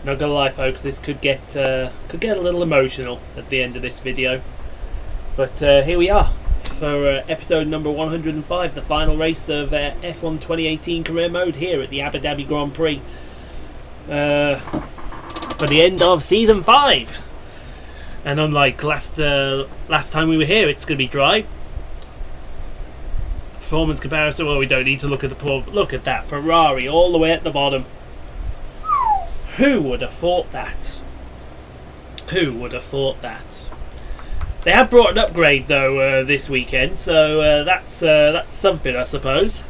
Not gonna lie, folks, this could get a little emotional at the end of this video. But here we are for episode number 105, the final race of F1 2018 career mode here at the Abu Dhabi Grand Prix. For the end of season 5. And unlike last time we were here, it's going to be dry. Performance comparison, well, we don't need to look at look at that Ferrari all the way at the bottom. Who would have thought that? Who would have thought that? They have brought an upgrade though this weekend, so that's something, I suppose.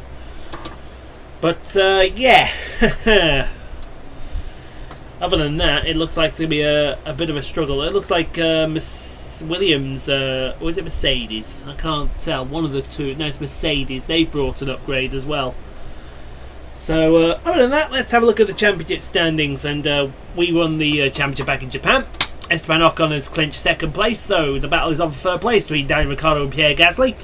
But yeah, other than that, it looks like it's going to be a bit of a struggle. It looks like Williams, or is it Mercedes? I can't tell. One of the two. No, it's Mercedes. They've brought an upgrade as well. So, other than that, let's have a look at the championship standings. And we won the championship back in Japan. Esteban Ocon has clinched second place, so the battle is on for third place between Daniel Ricciardo and Pierre Gasly.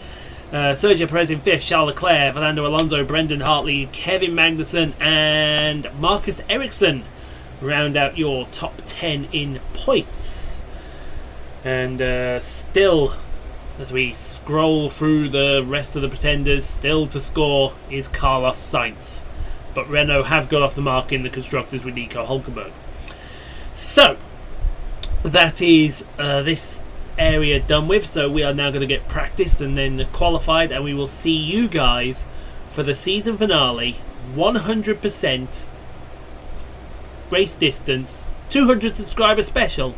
Sergio Perez in fifth, Charles Leclerc, Fernando Alonso, Brendan Hartley, Kevin Magnussen, and Marcus Ericsson round out your top 10 in points. And still, as we scroll through the rest of the pretenders, still to score is Carlos Sainz. But Renault have got off the mark in the constructors with Nico Hülkenberg. So, that is this area done with. So we are now going to get practiced and then qualified, and we will see you guys for the season finale, 100% race distance, 200 subscriber special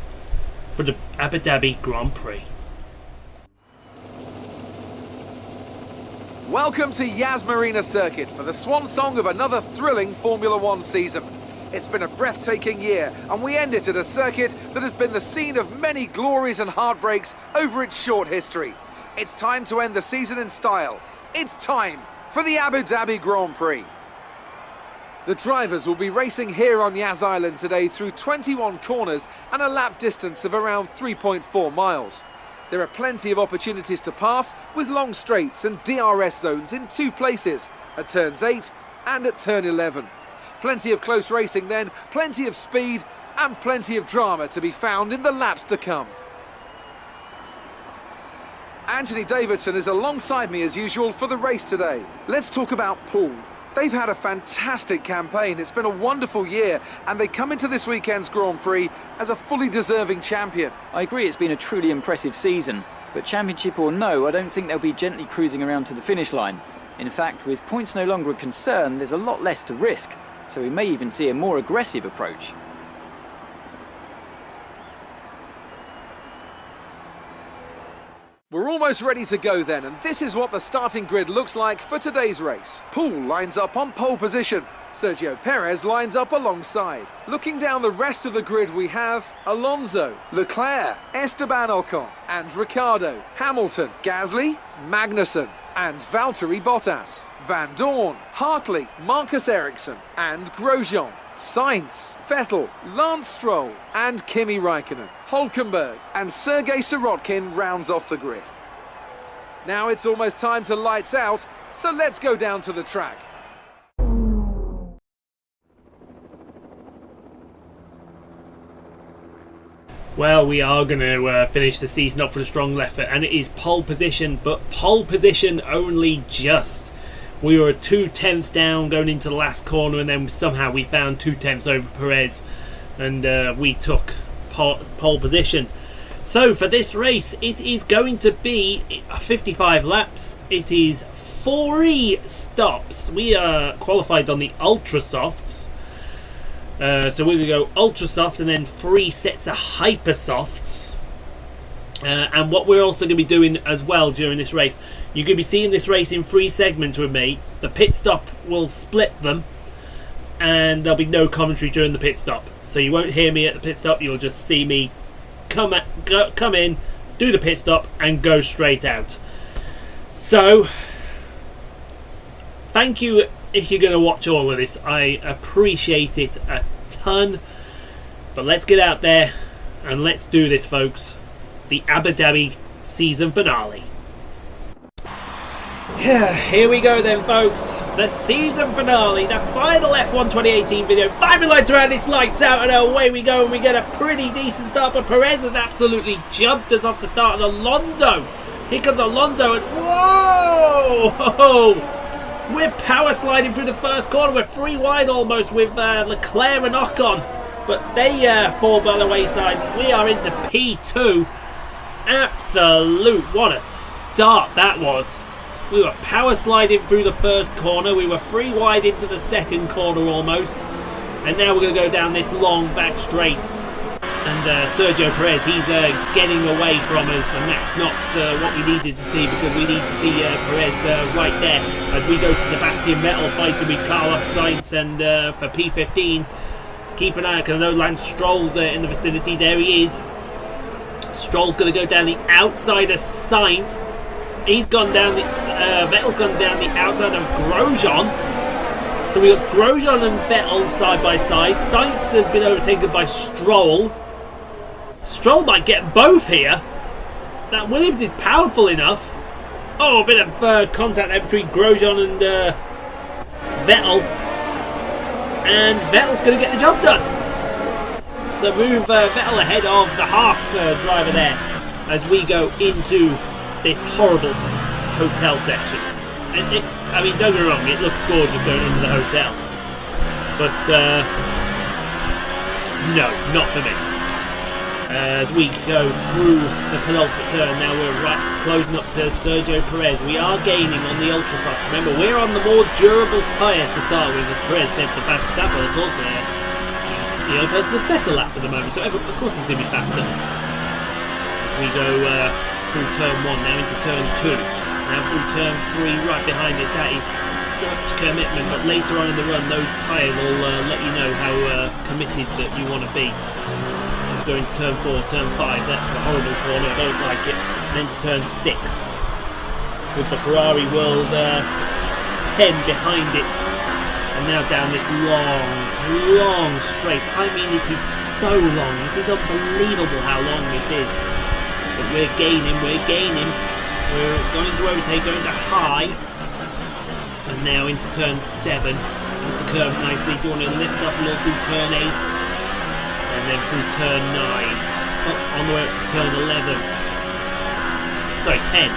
for the Abu Dhabi Grand Prix. Welcome to Yas Marina Circuit for the swan song of another thrilling Formula One season. It's been a breathtaking year, and we end it at a circuit that has been the scene of many glories and heartbreaks over its short history. It's time to end the season in style. It's time for the Abu Dhabi Grand Prix. The drivers will be racing here on Yas Island today through 21 corners and a lap distance of around 3.4 miles. There are plenty of opportunities to pass with long straights and DRS zones in two places, at turns 8 and at turn 11. Plenty of close racing then, plenty of speed and plenty of drama to be found in the laps to come. Anthony Davidson is alongside me as usual for the race today. Let's talk about Paul. They've had a fantastic campaign. It's been a wonderful year, and they come into this weekend's Grand Prix as a fully deserving champion. I agree it's been a truly impressive season, but championship or no, I don't think they'll be gently cruising around to the finish line. In fact, with points no longer a concern, there's a lot less to risk, so we may even see a more aggressive approach. We're almost ready to go then, and this is what the starting grid looks like for today's race. Paul lines up on pole position. Sergio Perez lines up alongside. Looking down the rest of the grid, we have Alonso, Leclerc, Esteban Ocon, and Ricciardo, Hamilton, Gasly, Magnussen, and Valtteri Bottas, Van Dorn, Hartley, Marcus Ericsson, and Grosjean, Sainz, Vettel, Lance Stroll, and Kimi Räikkönen. Hülkenberg and Sergei Sirotkin rounds off the grid. Now it's almost time to lights out, so let's go down to the track. Well, we are going to finish the season off with a strong effort, and it is pole position, but pole position only just. We were 2/10 down going into the last corner, and then somehow we found 2/10 over Perez, and we took pole position. So for this race, it is going to be 55 laps. It is 3 stops. We are qualified on the ultra softs. So we're going to go ultra soft and then 3 sets of hyper softs. And what we're also going to be doing as well during this race, you're going to be seeing this race in 3 segments with me. The pit stop will split them, and there'll be no commentary during the pit stop. So you won't hear me at the pit stop, you'll just see me come in, do the pit stop, and go straight out. So, thank you if you're going to watch all of this. I appreciate it a ton. But let's get out there and let's do this, folks. The Abu Dhabi season finale. Here we go then, folks. The season finale, the final F1 2018 video. 5 lights around, it's lights out, and away we go. And we get a pretty decent start, but Perez has absolutely jumped us off the start. And Alonso, here comes Alonso, and whoa! We're power sliding through the first corner. We're 3 wide almost with Leclerc and Ocon, but they fall by the wayside. We are into P2. Absolute, what a start that was. We were power sliding through the first corner. We were 3 wide into the second corner almost. And now we're going to go down this long back straight. And Sergio Perez, he's getting away from us. And that's not what we needed to see, because we need to see Perez right there as we go to Sebastian Vettel fighting with Carlos Sainz. And for P15, keep an eye out, because I know Lance Stroll's in the vicinity. There he is. Stroll's going to go down the outside of Sainz. He's gone down the Vettel's gone down the outside of Grosjean. So we got Grosjean and Vettel side by side. Sainz has been overtaken by Stroll. Stroll might get both here. That Williams is powerful enough. Oh, a bit of contact there between Grosjean and Vettel. And Vettel's going to get the job done. So move Vettel ahead of the Haas driver there as we go into this horrible hotel section. And I mean, don't get me wrong, it looks gorgeous going into the hotel, but no, not for me. As we go through the penultimate turn, now we're right closing up to Sergio Perez. We are gaining on the ultra softs. Remember, we're on the more durable tyre to start with, as Perez sets the fastest lap. Of course, he's the only person to set a lap at the moment, so of course he's going to be faster. As we go through turn 1, now into turn 2, now through turn 3, right behind it. That is such commitment, but later on in the run those tyres will let you know how committed that you want to be. As going to turn 4, turn 5, that's a horrible corner, I don't like it. And then to turn 6 with the Ferrari World pen behind it, and now down this long straight. I mean, it is so long, it is unbelievable how long this is. But we're gaining. We're going to overtake, going to high. And now into turn 7. Keep the curve nicely. Do you want to lift off a little through turn 8? And then through turn 9. Up on the way up to turn 11. Sorry, 10.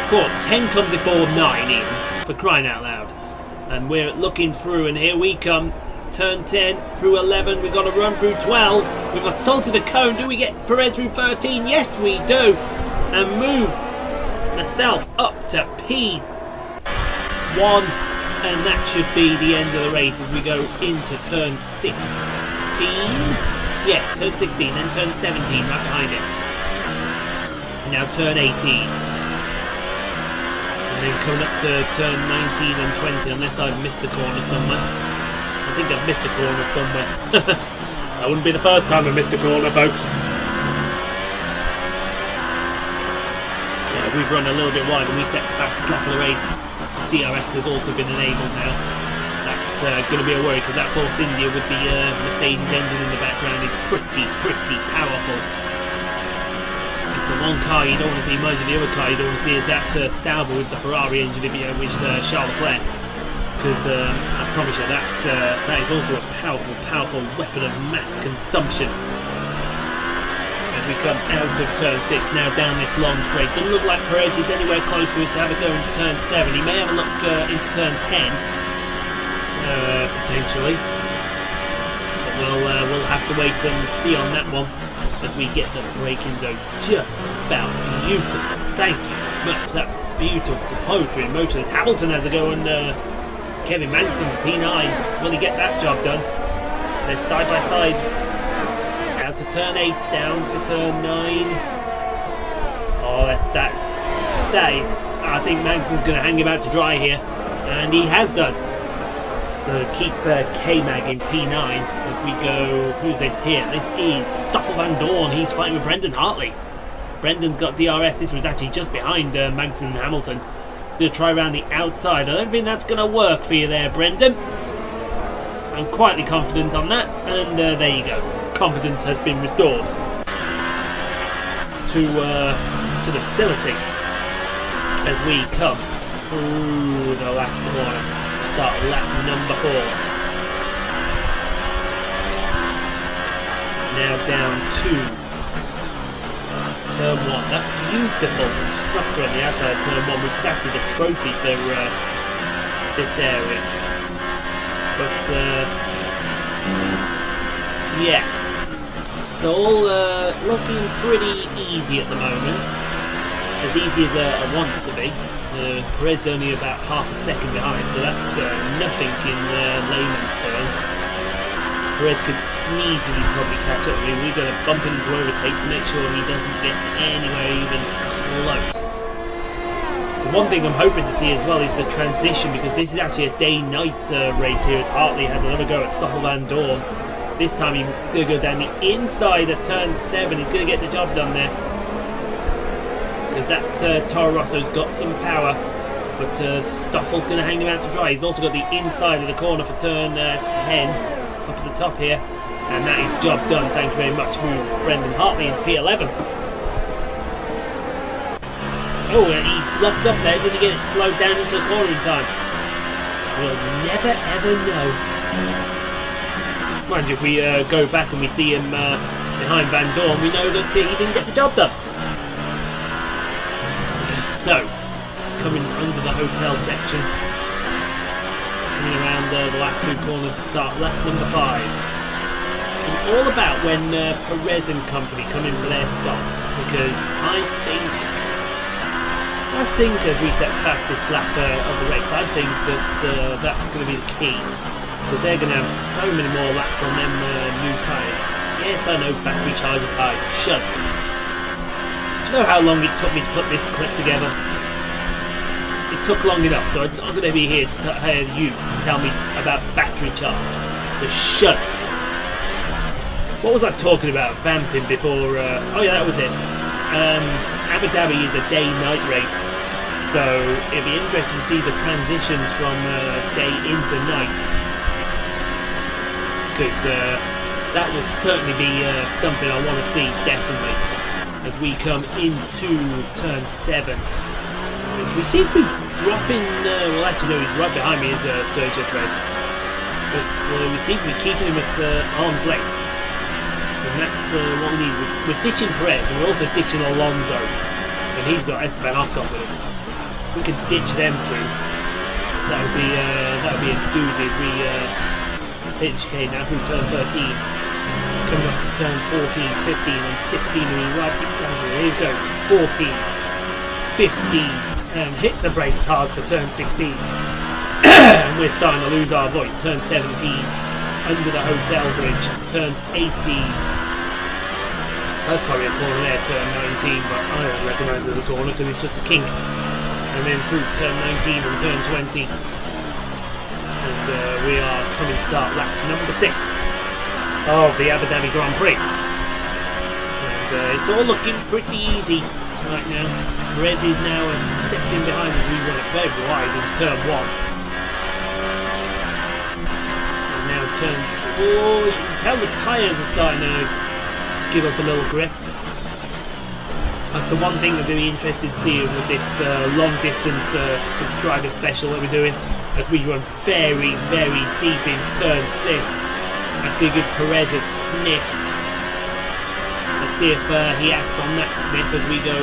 Cool, 10 comes before 9 even, for crying out loud. And we're looking through, and here we come. Turn 10 through 11, we've got to run through 12. We've assaulted the cone. Do we get Perez through 13? Yes, we do. And move myself up to P1. And that should be the end of the race as we go into turn 16. Yes, turn 16, then turn 17 right behind it. Now turn 18. And then coming up to turn 19 and 20, unless I've missed a corner somewhere. I think I've missed a corner somewhere. That wouldn't be the first time I missed a corner, folks. Yeah, we've run a little bit wide and we set the fastest lap of the race. DRS has also been enabled now. That's going to be a worry, because that Force India with the Mercedes engine in the background is pretty powerful. It's the one car you don't want to see much of. The other car you don't want to see is that Sauber with the Ferrari engine, which Charles Leclerc. Because I promise you that is also a powerful weapon of mass consumption. As we come out of turn 6, now down this long straight. Doesn't look like Perez is anywhere close to us to have a go into turn 7. He may have a look into turn 10, potentially. But we'll have to wait and see on that one as we get the braking zone just about beautiful. Thank you much. That was beautiful poetry in motion. As Hamilton has a go, and Kevin Magnussen for P9. Will he get that job done? They're side by side. Out to turn 8, down to turn 9. Oh, that is. I think Magnussen's going to hang him out to dry here, and he has done. So keep K-Mag in P9 as we go. Who's this here? This is Stoffel Van Dorn. He's fighting with Brendan Hartley. Brendan's got DRS. This was actually just behind Magnussen and Hamilton. He's going to try around the outside. I don't think that's going to work for you there, Brendan. I'm quietly confident on that. And there you go. Confidence has been restored to the facility as we come through the last corner to start lap number 4. Now down to turn 1. That beautiful structure on the outside of turn 1, which is actually the trophy for this area. But yeah, it's all looking pretty easy at the moment. As easy as I want it to be. Perez only about half a second behind, so that's nothing in layman's terms. Perez could sneezily probably catch up with me. We're going to bump into overtake to make sure he doesn't get anywhere even close. The one thing I'm hoping to see as well is the transition, because this is actually a day-night race here as Hartley has another go at Stoffel Van Dorn. This time he's going to go down the inside of turn 7. He's going to get the job done there. Because that Toro Rosso's got some power, but Stoffel's going to hang him out to dry. He's also got the inside of the corner for turn 10. Up at the top here, and that is job done. Thank you very much. Move Brendan Hartley into P11. Oh, and he locked up there. Did he get it slowed down into the corner in time? We'll never ever know. Mind you, if we go back and we see him behind Van Dorn, we know that he didn't get the job done. So, coming under the hotel section. Around the last 2 corners to start lap number 5. I'm all about when Perez and company come in for their stop, because I think as we set fastest lap of the race, I think that that's going to be the key, because they're going to have so many more laps on them new tyres. Yes, I know battery charge is high. Shut up. Do you know how long it took me to put this clip together? It took long enough, so I'm not going to be here to hear you tell me about battery charge. So shut up. What was I talking about? Vamping before? Oh yeah, that was it. Abu Dhabi is a day-night race, so it'd be interesting to see the transitions from day into night, because that will certainly be something I want to see definitely as we come into turn 7. We seem to be dropping, well actually no, he's right behind me is Sergio Perez, but we seem to be keeping him at arm's length, and that's what we need. We're ditching Perez and we're also ditching Alonso, and he's got Esteban Ocon with him. If we can ditch them two, that would be a doozy as we take the chicane now through turn 13, coming up to turn 14, 15 and 16, and right here he goes, 14, 15, and hit the brakes hard for turn 16. And we're starting to lose our voice. Turn 17, under the hotel bridge, turns 18. That's probably a corner there, turn 19, but I don't recognise it as a corner because it's just a kink. And then through turn 19 and turn 20. And we are coming start lap number 6 of the Abu Dhabi Grand Prix. And it's all looking pretty easy right now. Perez is now a second behind as we run it very wide in turn 1. And now turn... Oh, you can tell the tyres are starting to give up a little grip. That's the one thing I'm going to be interested to see with this long distance subscriber special that we're doing, as we run very, very deep in turn 6. That's going to give Perez a sniff. Let's see if he acts on that sniff as we go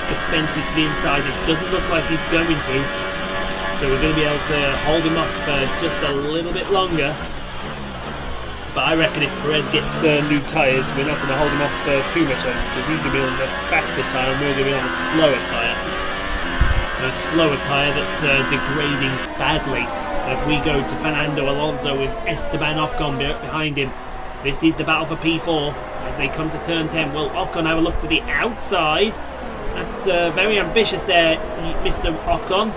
defensive to the inside. It doesn't look like he's going to, so we're going to be able to hold him off just a little bit longer. But I reckon if Perez gets new tyres, we're not going to hold him off too much longer, because he's going to be on the faster tyre and we're going to be on a slower tyre. A slower tyre that's degrading badly as we go to Fernando Alonso with Esteban Ocon behind him. This is the battle for P4 as they come to turn 10. Will Ocon have a look to the outside? That's very ambitious there, Mr. Ocon,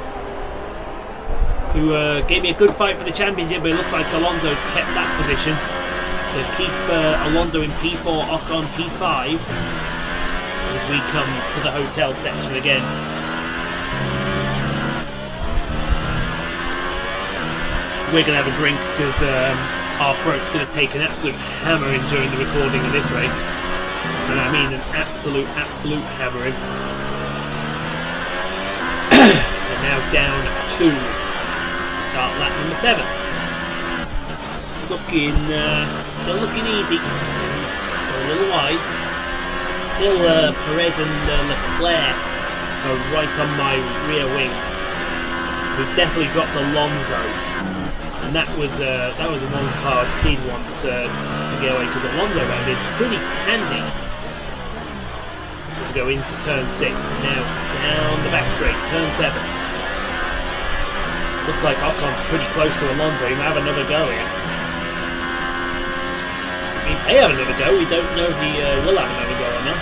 who gave me a good fight for the championship, but it looks like Alonso's kept that position. So keep Alonso in P4, Ocon P5 as we come to the hotel section again. We're going to have a drink because our throat's going to take an absolute hammering during the recording of this race. And I mean an absolute hammering. And Now down 2. Start lap number 7. It's looking, still looking easy. A little wide. Still Perez and Leclerc are right on my rear wing. We've definitely dropped Alonso, and that was the one car I did want to get away, because Alonso around is pretty handy. We'll go into turn 6 now, down the back straight, turn 7. Looks like Ocon's pretty close to Alonso. He might have another go here. He may have another go. We don't know if he will have another go or not.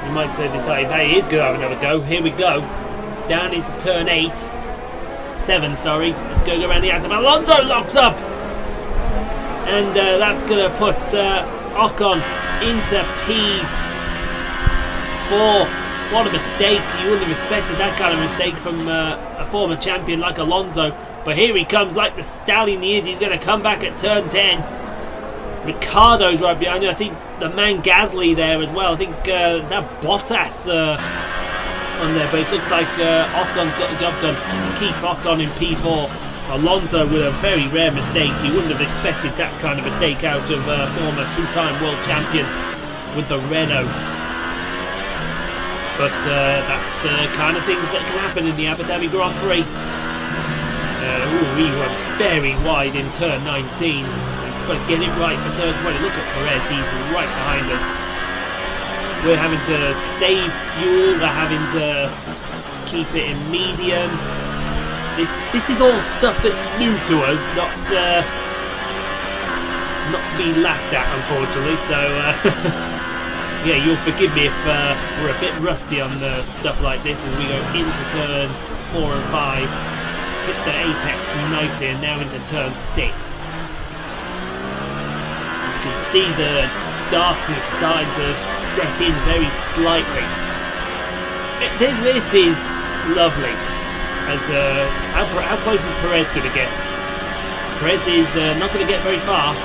He might decide that he is going to have another go. Here we go. Down into turn 7, sorry. Let's go around the outside. Alonso locks up! And that's going to put Ocon into P4. What a mistake. You wouldn't have expected that kind of mistake from a former champion like Alonso. But here he comes like the stallion he is. He's going to come back at turn 10. Ricciardo's right behind you. I see the man Gasly there as well. I think is that Bottas on there, but it looks like Ocon's got the job done. Keep Ocon in P4. Alonso with a very rare mistake. You wouldn't have expected that kind of mistake out of former 2-time world champion with the Renault. But that's the kind of things that can happen in the Abu Dhabi Grand Prix. We were very wide in turn 19. But get it right for turn 20. Look at Perez, he's right behind us. We're having to save fuel, we're having to keep it in medium. This is all stuff that's new to us, not to be laughed at, unfortunately. So yeah, you'll forgive me if we're a bit rusty on stuff like this as we go into turn 4 and 5. Hit the apex nicely, and now into turn 6. You can see the darkness starting to set in very slightly. This is lovely. As how close is Perez going to get? Perez is not going to get very far.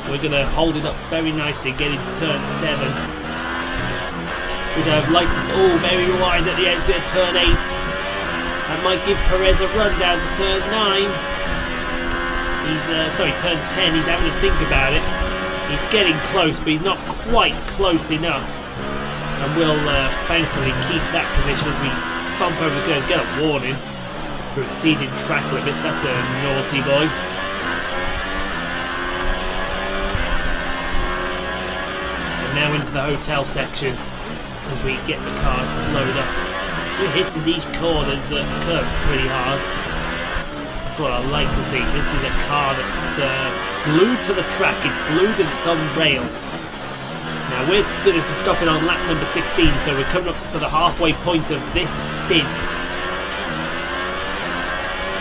We're going to hold it up very nicely, get into turn 7. Would have liked us all very wide at the exit of turn 8. That might give Perez a run down to turn 9. He's turn 10. He's having to think about it. He's getting close, but he's not quite close enough. And we'll thankfully keep that position as we bump over the curves. Get a warning for exceeding track limits. That's a naughty boy. And now into the hotel section as we get the car slowed up. We're hitting these corners that curve pretty hard. That's what I like to see. This is a car that's glued to the track. It's glued and it's on rails. Now we're going to be stopping on lap number 16, so we're coming up to the halfway point of this stint.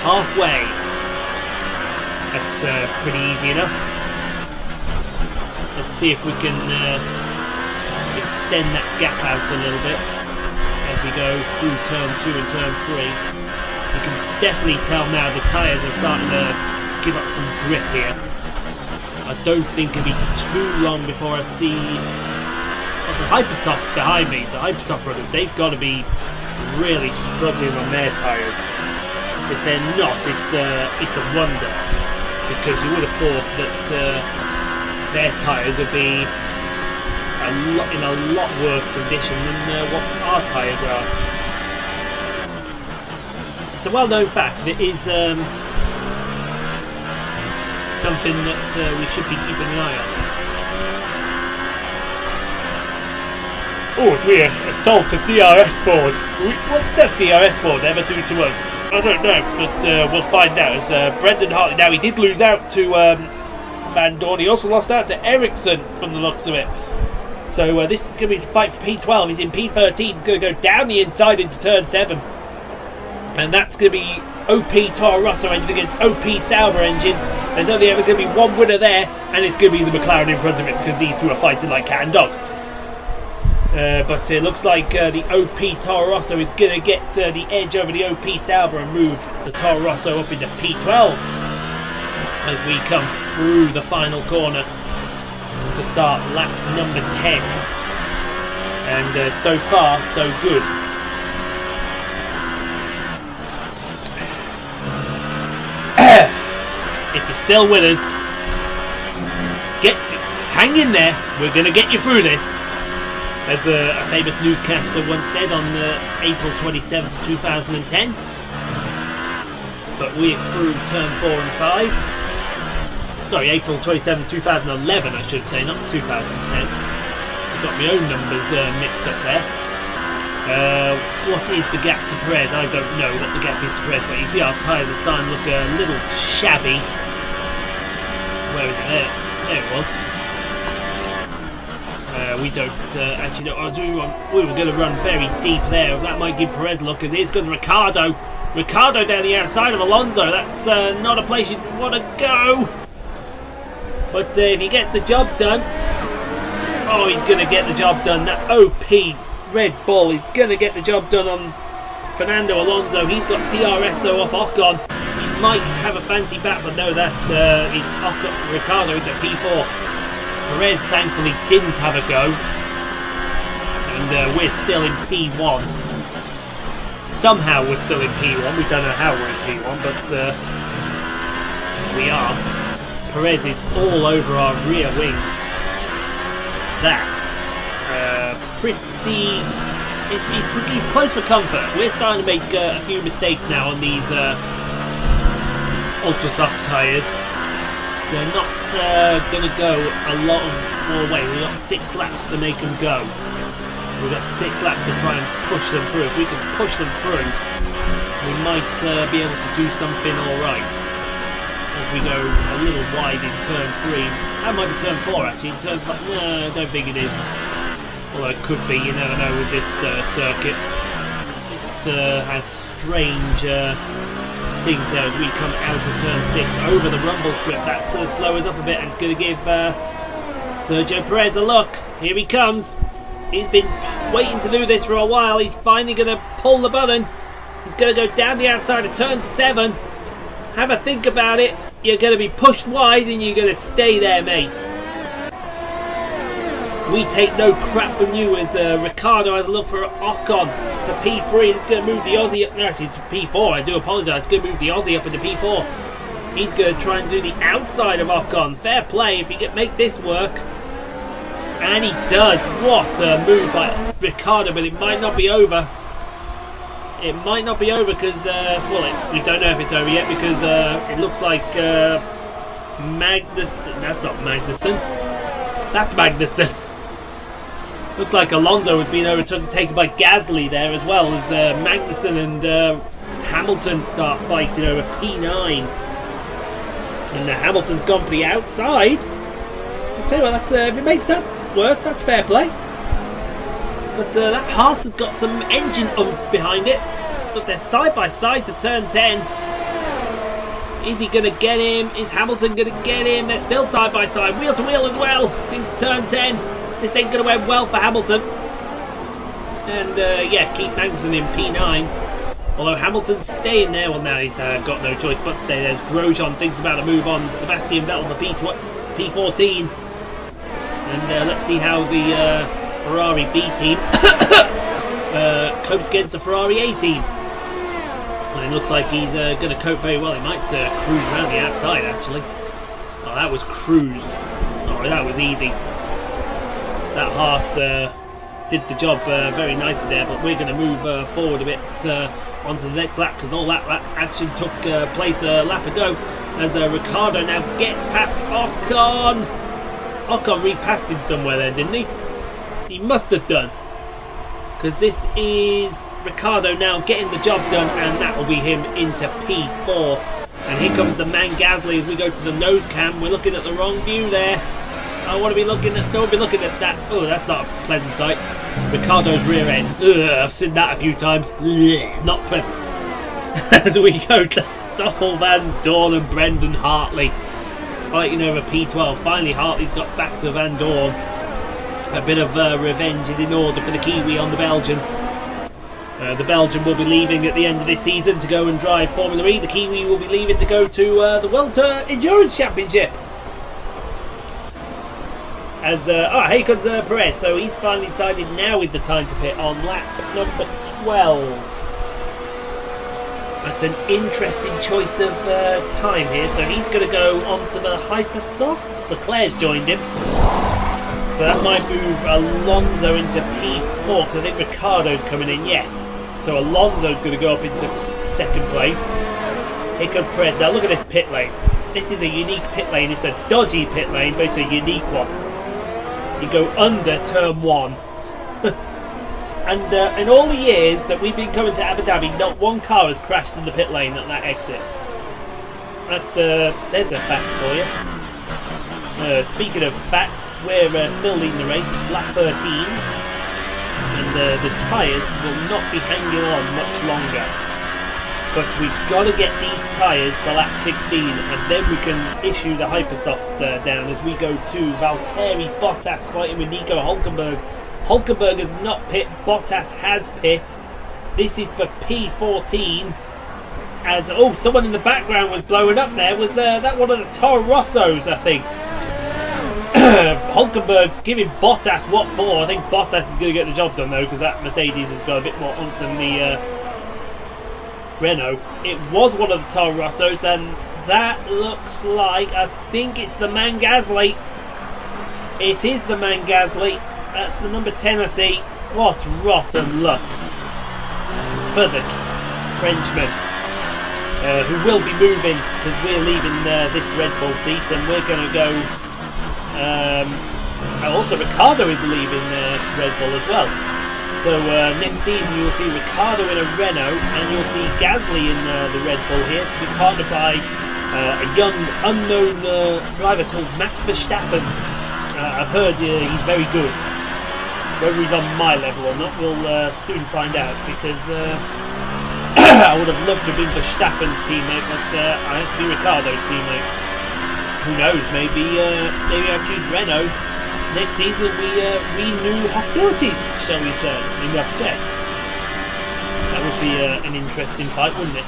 Halfway. That's pretty easy enough. Let's see if we can extend that gap out a little bit as we go through turn 2 and turn 3. You can definitely tell now the tyres are starting to give up some grip here. I don't think it'll be too long before I see the Hypersoft behind me. The Hypersoft runners, they've got to be really struggling on their tyres. If they're not, it's a wonder, because you would have thought that their tyres would be in a lot worse condition than what our tyres are. It's a well-known fact. It is something that we should be keeping an eye on. Oh, we assault a DRS board. What's that DRS board ever do to us? I don't know, but we'll find out. As Brendan Hartley, now he did lose out to Van Dorn. He also lost out to Ericsson from the looks of it. So this is going to be a fight for P12. He's in P13. He's going to go down the inside into turn 7. And that's going to be OP Toro Rosso engine against OP Sauber engine. There's only ever going to be one winner there, and it's going to be the McLaren in front of it, because these two are fighting like cat and dog. But it looks like the OP Toro Rosso is going to get the edge over the OP Sauber and move the Toro Rosso up into P12 as we come through the final corner to start lap number 10. And so far, so good. if you're still with us, hang in there. We're going to get you through this. As a famous newscaster once said on April 27th, 2010. But we're through turn 4 and 5. Sorry, April 27th, 2011, I should say, not 2010. I've got my own numbers mixed up there. What is the gap to Perez? I don't know what the gap is to Perez, but you see our tyres are starting to look a little shabby. Where is it? There it was. We don't actually know. We were going to run very deep there. That might give Perez a look, as it is because Ricardo down the outside of Alonso. That's not a place you'd want to go. But if he gets the job done, he's going to get the job done. That OP Red Bull is going to get the job done on Fernando Alonso. He's got DRS though off Ocon. He might have a fancy bat, but no, that is Ricardo into P4. Perez thankfully didn't have a go, and we're still in P1. Somehow we're still in P1. We don't know how we're in P1, but we are. Perez is all over our rear wing. That's pretty. He's close for comfort. We're starting to make a few mistakes now on these ultra soft tyres. They're not going to go a lot more way. We've got 6 laps to make them go. We've got 6 laps to try and push them through. If we can push them through, we might be able to do something alright. As we go a little wide in turn 3. That might be turn 4 actually. Turn 5, no, I don't think it is. Although it could be, you never know with this circuit. It has strange things there as we come out of turn 6 over the rumble strip. That's going to slow us up a bit, and it's going to give Sergio Perez a look. Here he comes. He's been waiting to do this for a while. He's finally going to pull the button. He's going to go down the outside of turn 7. Have a think about it. You're going to be pushed wide and you're going to stay there, mate. We take no crap from you as Ricardo has a look for Ocon for P3. It's going to move the Aussie up. No, actually, it's P4. I do apologise. It's going to move the Aussie up into P4. He's going to try and do the outside of Ocon. Fair play if he can make this work. And he does. What a move by Ricardo, but it might not be over. It might not be over because, we don't know if it's over yet because it looks like Magnussen. That's not Magnussen. That's Magnussen. Looked like Alonso was being overtaken by Gasly there as well as Magnussen and Hamilton start fighting over P9. And Hamilton's gone for the outside. I'll tell you what, that's, if it makes that work, that's fair play. But that Haas has got some engine oomph behind it. Look, they're side by side to turn 10. Is he going to get him? Is Hamilton going to get him? They're still side by side, wheel to wheel as well, into turn 10. This ain't going to end well for Hamilton. And keep Magnussen in P9. Although Hamilton's staying there. Well, now he's got no choice but to stay there. As Grosjean thinks about a move on Sebastian Vettel for P14. And let's see how the Ferrari B team copes against the Ferrari A team. And it looks like he's going to cope very well. He might cruise around the outside, actually. Oh, that was cruised. Oh, that was easy. That Haas did the job very nicely there, but we're going to move forward a bit onto the next lap because all that action took place a lap ago as Ricardo now gets past Ocon. Ocon repassed him somewhere there, didn't he? He must have done. Because this is Ricardo now getting the job done, and that will be him into P4. And here comes the man Gasly as we go to the nose cam. We're looking at the wrong view there. Don't be looking at that. Oh, that's not a pleasant sight. Ricardo's rear end. Ugh, I've seen that a few times. Ugh, not pleasant. As we go to Stoffel, Van Dorn and Brendan Hartley fighting over P12. Finally, Hartley's got back to Van Dorn. A bit of revenge is in order for the Kiwi on the Belgian. The Belgian will be leaving at the end of this season to go and drive Formula E. The Kiwi will be leaving to go to the World Endurance Championship. As here comes Perez. So he's finally decided now is the time to pit on lap number 12. That's an interesting choice of time here. So he's going to go onto the Hypersofts. Leclerc's joined him. So that might move Alonso into P4, because I think Ricciardo's coming in, yes. So Alonso's going to go up into second place. Here comes Perez. Now look at this pit lane. This is a unique pit lane. It's a dodgy pit lane, but it's a unique one. You go under turn 1. And in all the years that we've been coming to Abu Dhabi, not one car has crashed in the pit lane at that exit. That's there's a fact for you. Speaking of facts, we're still leading the race. It's lap 13, and the tyres will not be hanging on much longer. But we've got to get these tyres to lap 16, and then we can issue the Hypersofts down as we go to Valtteri Bottas fighting with Nico Hülkenberg. Hülkenberg has not pit, Bottas has pit. This is for P14. As someone in the background was blowing up there. Was that one of the Toro Rossos, I think? Hülkenberg's giving Bottas what for. I think Bottas is going to get the job done though, because that Mercedes has got a bit more oomph than the Renault. It was one of the Toro Rossos, and that looks like, I think it's the man Gasly. It is the man Gasly. That's the number 10 I see. What rotten luck for the Frenchman, who will be moving, because we're leaving this Red Bull seat and we're going to go. Also Ricciardo is leaving Red Bull as well. So next season you'll see Ricciardo in a Renault, and you'll see Gasly in the Red Bull here, to be partnered by a young unknown driver called Max Verstappen. I've heard he's very good. Whether he's on my level or not, we'll soon find out, because I would have loved to have been Verstappen's teammate, but I have to be Ricciardo's teammate. Who knows, maybe I choose Renault. Next season we renew hostilities, shall we say, enough said. That would be an interesting fight, wouldn't it?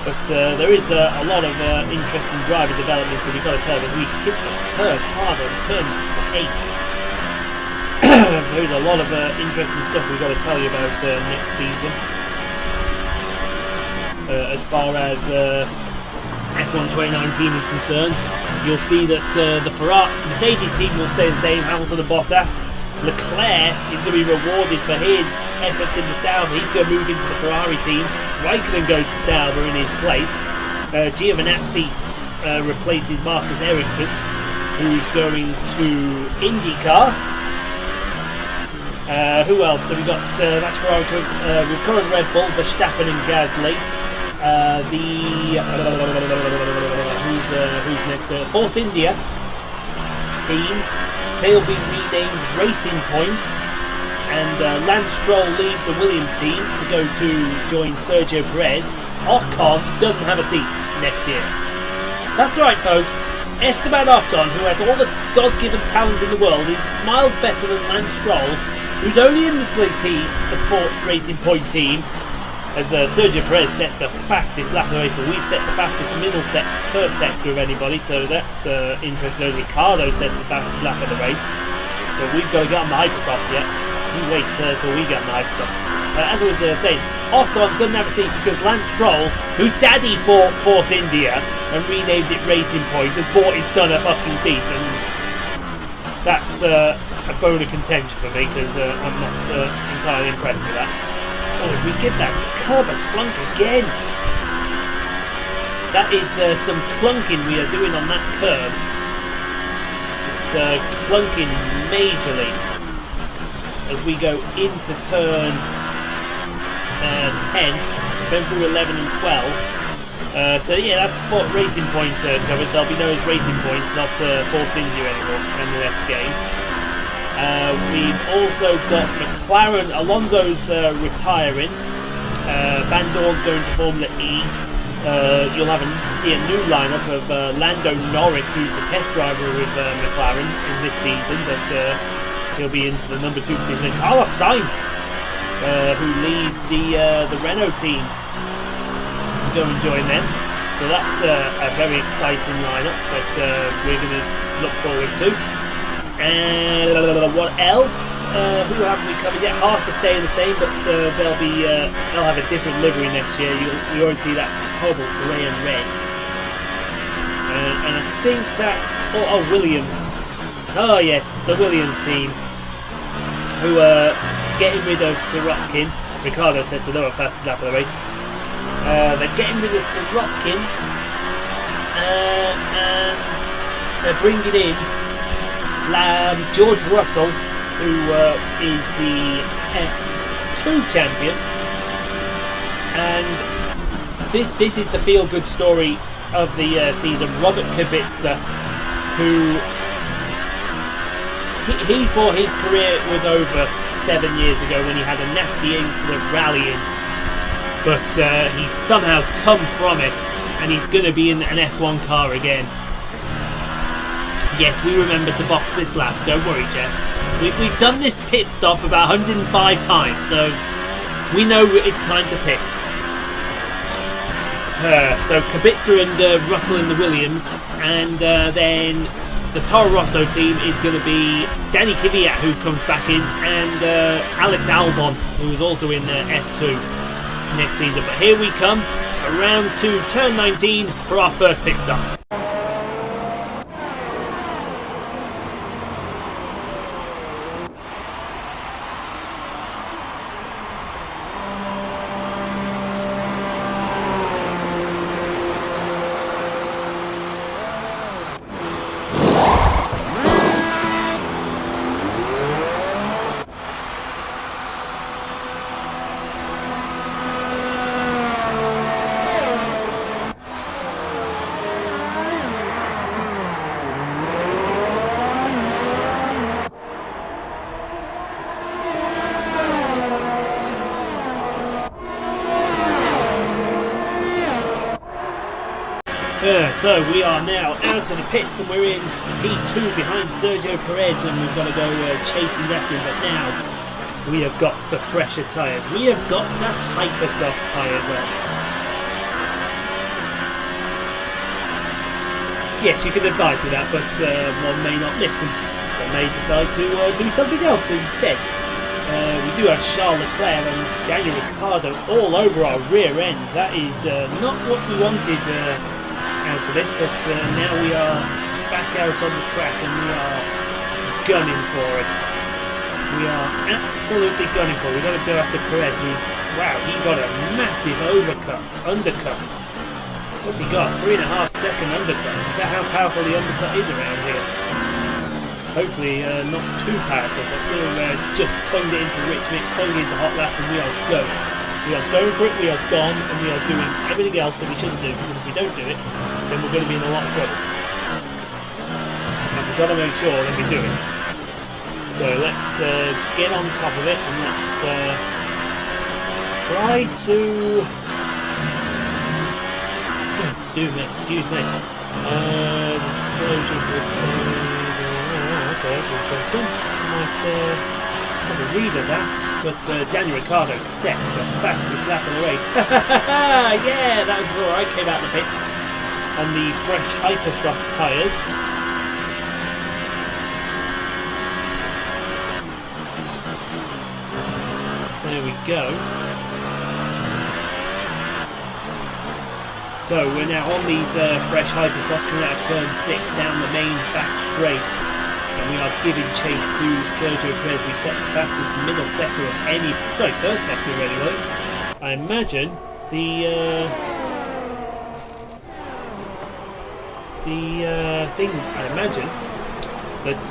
But there is a lot of interesting driver developments that we've got to tell, as we hit the curb hard on turn 8. There's a lot of interesting stuff we've got to tell you about next season. As far as F1 2019 is concerned, you'll see that the Mercedes team will stay the same, Hamilton and Bottas. Leclerc is going to be rewarded for his efforts in the Sauber. He's going to move into the Ferrari team. Raikkonen goes to Sauber in his place. Giovinazzi replaces Marcus Ericsson, who's going to IndyCar. Who else? So we've got, that's Ferrari, current Red Bull, Verstappen and Gasly. Who's next? Force India team. They'll be renamed Racing Point, and Lance Stroll leaves the Williams team to go to join Sergio Perez. Ocon doesn't have a seat next year. That's right, folks. Esteban Ocon, who has all the God-given talent in the world, is miles better than Lance Stroll, who's only in the team, the Ford Racing Point team, as Sergio Perez sets the fastest lap of the race, but we've set the fastest first sector of anybody, so that's interesting. Ricciardo sets the fastest lap of the race, but we've got to get on the Hypersofts yet. You wait till we get on the Hypersofts. As I was saying, Ocon doesn't have a seat because Lance Stroll, whose daddy bought Force India and renamed it Racing Point, has bought his son a fucking seat, and that's a bone of contention for me, because I'm not entirely impressed with that. As we get that curb and clunk again. That is some clunking we are doing on that curb. It's clunking majorly as we go into turn 10, going through 11 and 12. So yeah, that's Racing Point covered. They'll be known as Racing Points, not Force India anymore in the next game. We've also got McLaren. Alonso's retiring. Van Dorn's going to Formula E. You'll see a new lineup of Lando Norris, who's the test driver with McLaren in this season, but he'll be into the number 2 position. And Carlos Sainz, who leaves the Renault team to go and join them. So that's a very exciting lineup that we're going to look forward to. And what else? who haven't we covered yet? Haas are staying the same, but they'll have a different livery next year. You already see that horrible grey and red. And I think that's Williams. Oh yes, the Williams team, who are getting rid of Sirotkin. Ricardo sets another fastest lap of the race. They're getting rid of Sirotkin, and they're bringing in George Russell, who is the F2 champion. And this is the feel-good story of the season. Robert Kubica, who he thought his career was over 7 years ago when he had a nasty incident rallying, but he's somehow come from it, and he's going to be in an F1 car again. Yes, we remember to box this lap, don't worry, Jeff. We've done this pit stop about 105 times, so we know it's time to pit. So Kubica and Russell in the Williams, and then the Toro Rosso team is going to be Danny Kvyat, who comes back in, and Alex Albon, who is also in F2 next season. But here we come, around to turn 19 for our first pit stop. So we are now out of the pits, and we're in P2 behind Sergio Perez, and we've got to go chasing after him. But now we have got the fresher tyres. We have got the Hypersoft tyres on. Yes, you can advise me that, but one may not listen. One may decide to do something else instead. We do have Charles Leclerc and Daniel Ricciardo all over our rear end. That is not what we wanted out of this, but now we are back out on the track, and we are gunning for it. We are absolutely gunning for it. We've got to go after Perez, who, wow, he got a massive undercut. What's he got? 3.5 second undercut. Is that how powerful the undercut is around here? Hopefully not too powerful, but we're just bunged it into Rich Mix, bunged it into Hot Lap, and we are going. We are going for it, we are gone, and we are doing everything else that we shouldn't do, because if we don't do it, then we're going to be in a lot of trouble. And we've got to make sure that we do it. So let's get on top of it, and let's try to... excuse me. Okay, that's interesting. I might have a read of that, but Daniel Ricciardo sets the fastest lap of the race. Yeah, that was before I came out of the pits on the fresh Hypersoft tyres. There we go. So we're now on these fresh Hypersofts coming out of turn 6 down the main back straight. And we are giving chase to Sergio Perez. We set the fastest middle sector of any... Sorry, first sector anyway. I imagine the thing... I imagine that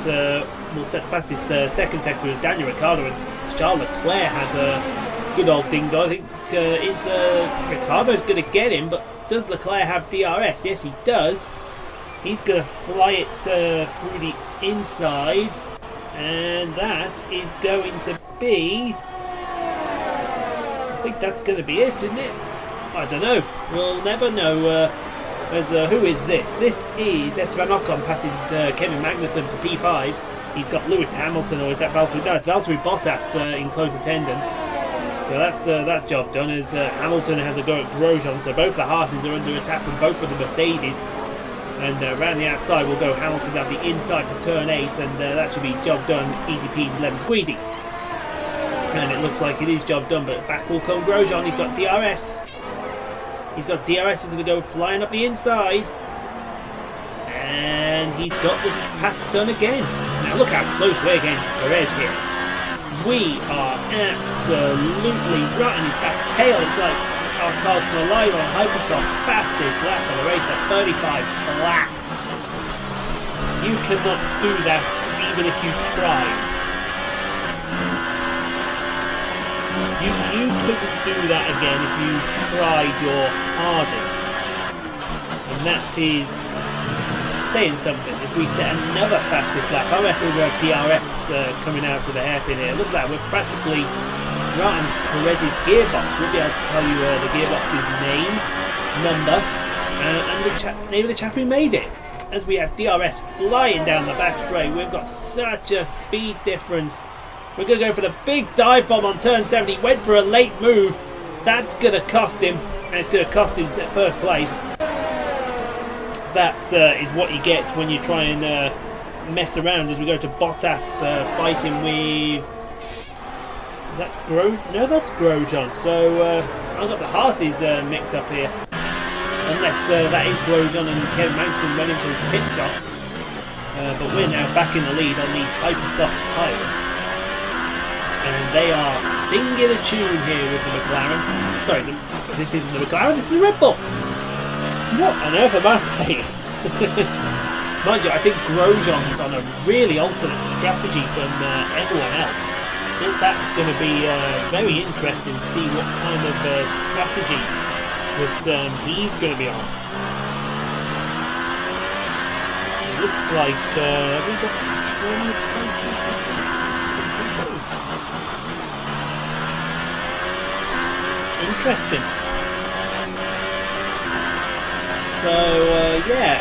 we'll set the fastest second sector as Daniel Ricciardo, and Charles Leclerc has a good old ding dong. I think Ricciardo's going to get him, but does Leclerc have DRS? Yes, he does. He's going to fly it through the inside, and that is going to be... I think that's going to be it, isn't it? I don't know. We'll never know. Who is this? This is Esteban Ocon passing Kevin Magnussen for P5. He's got Lewis Hamilton, or is that Valtteri? No, it's Valtteri Bottas in close attendance. So that's that job done, as Hamilton has a go at Grosjean. So both the Haas's are under attack from both of the Mercedes. And around the outside will go Hamilton down the inside for turn 8, and that should be job done, easy peasy lemon squeezy. And it looks like it is job done, but back will come Grosjean. He's got DRS. He's got DRS into the go, flying up the inside. And he's got the pass done again. Now look how close we're getting to Perez here. We are absolutely right on his back tail. It's like our car come alive on Hypersoft, fastest lap of the race at 35 flat. You cannot do that even if you tried. You couldn't do that again if you tried your hardest. And that is saying something as we set another fastest lap. I reckon we've got DRS coming out of the hairpin here. Look at that, we're practically right on Perez's gearbox. We'll be able to tell you the gearbox's name, number, and the name of the chap who made it. As we have DRS flying down the back straight, we've got such a speed difference. We're going to go for the big dive bomb on turn 7. He went for a late move. That's going to cost him, and it's going to cost him first place. That is what you get when you try and mess around. As we go to Bottas fighting with... Is that No, that's Grosjean. So I've got the Haas's mixed up here. Unless that is Grosjean and Kevin Magnussen running for his pit stop. But we're now back in the lead on these Hypersoft tyres. And they are singing a tune here with the McLaren. Sorry, this isn't the McLaren, this is the Red Bull. What on earth am I saying? Mind you, I think Grosjean's on a really alternate strategy from everyone else. I think that's going to be very interesting to see what kind of strategy that he's going to be on. It looks like have we got trim replacements this week? Interesting. So yeah,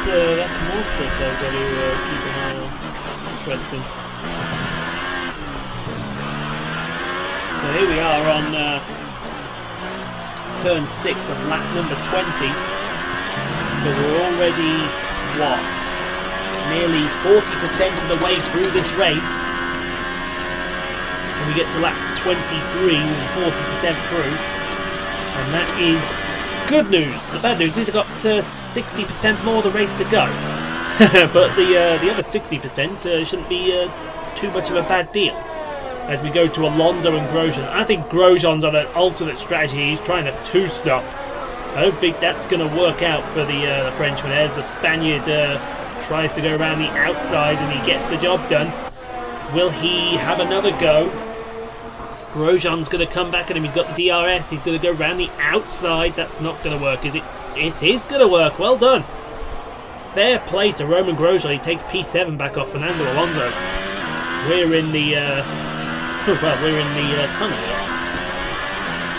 that's more stuff they've got to keep an eye on. Interesting. So here we are on turn 6 of lap number 20. So we're already, what, nearly 40% of the way through this race. And we get to lap 23 with 40% through. And that is good news. The bad news is I've got 60% more of the race to go. But the other 60% shouldn't be too much of a bad deal. As we go to Alonso and Grosjean. I think Grosjean's on an alternate strategy. He's trying to two-stop. I don't think that's going to work out for the Frenchman. As the Spaniard tries to go around the outside and he gets the job done. Will he have another go? Grosjean's going to come back at him. He's got the DRS. He's going to go around the outside. That's not going to work, is it? It is going to work. Well done. Fair play to Roman Grosjean. He takes P7 back off Fernando Alonso. We're in the tunnel here.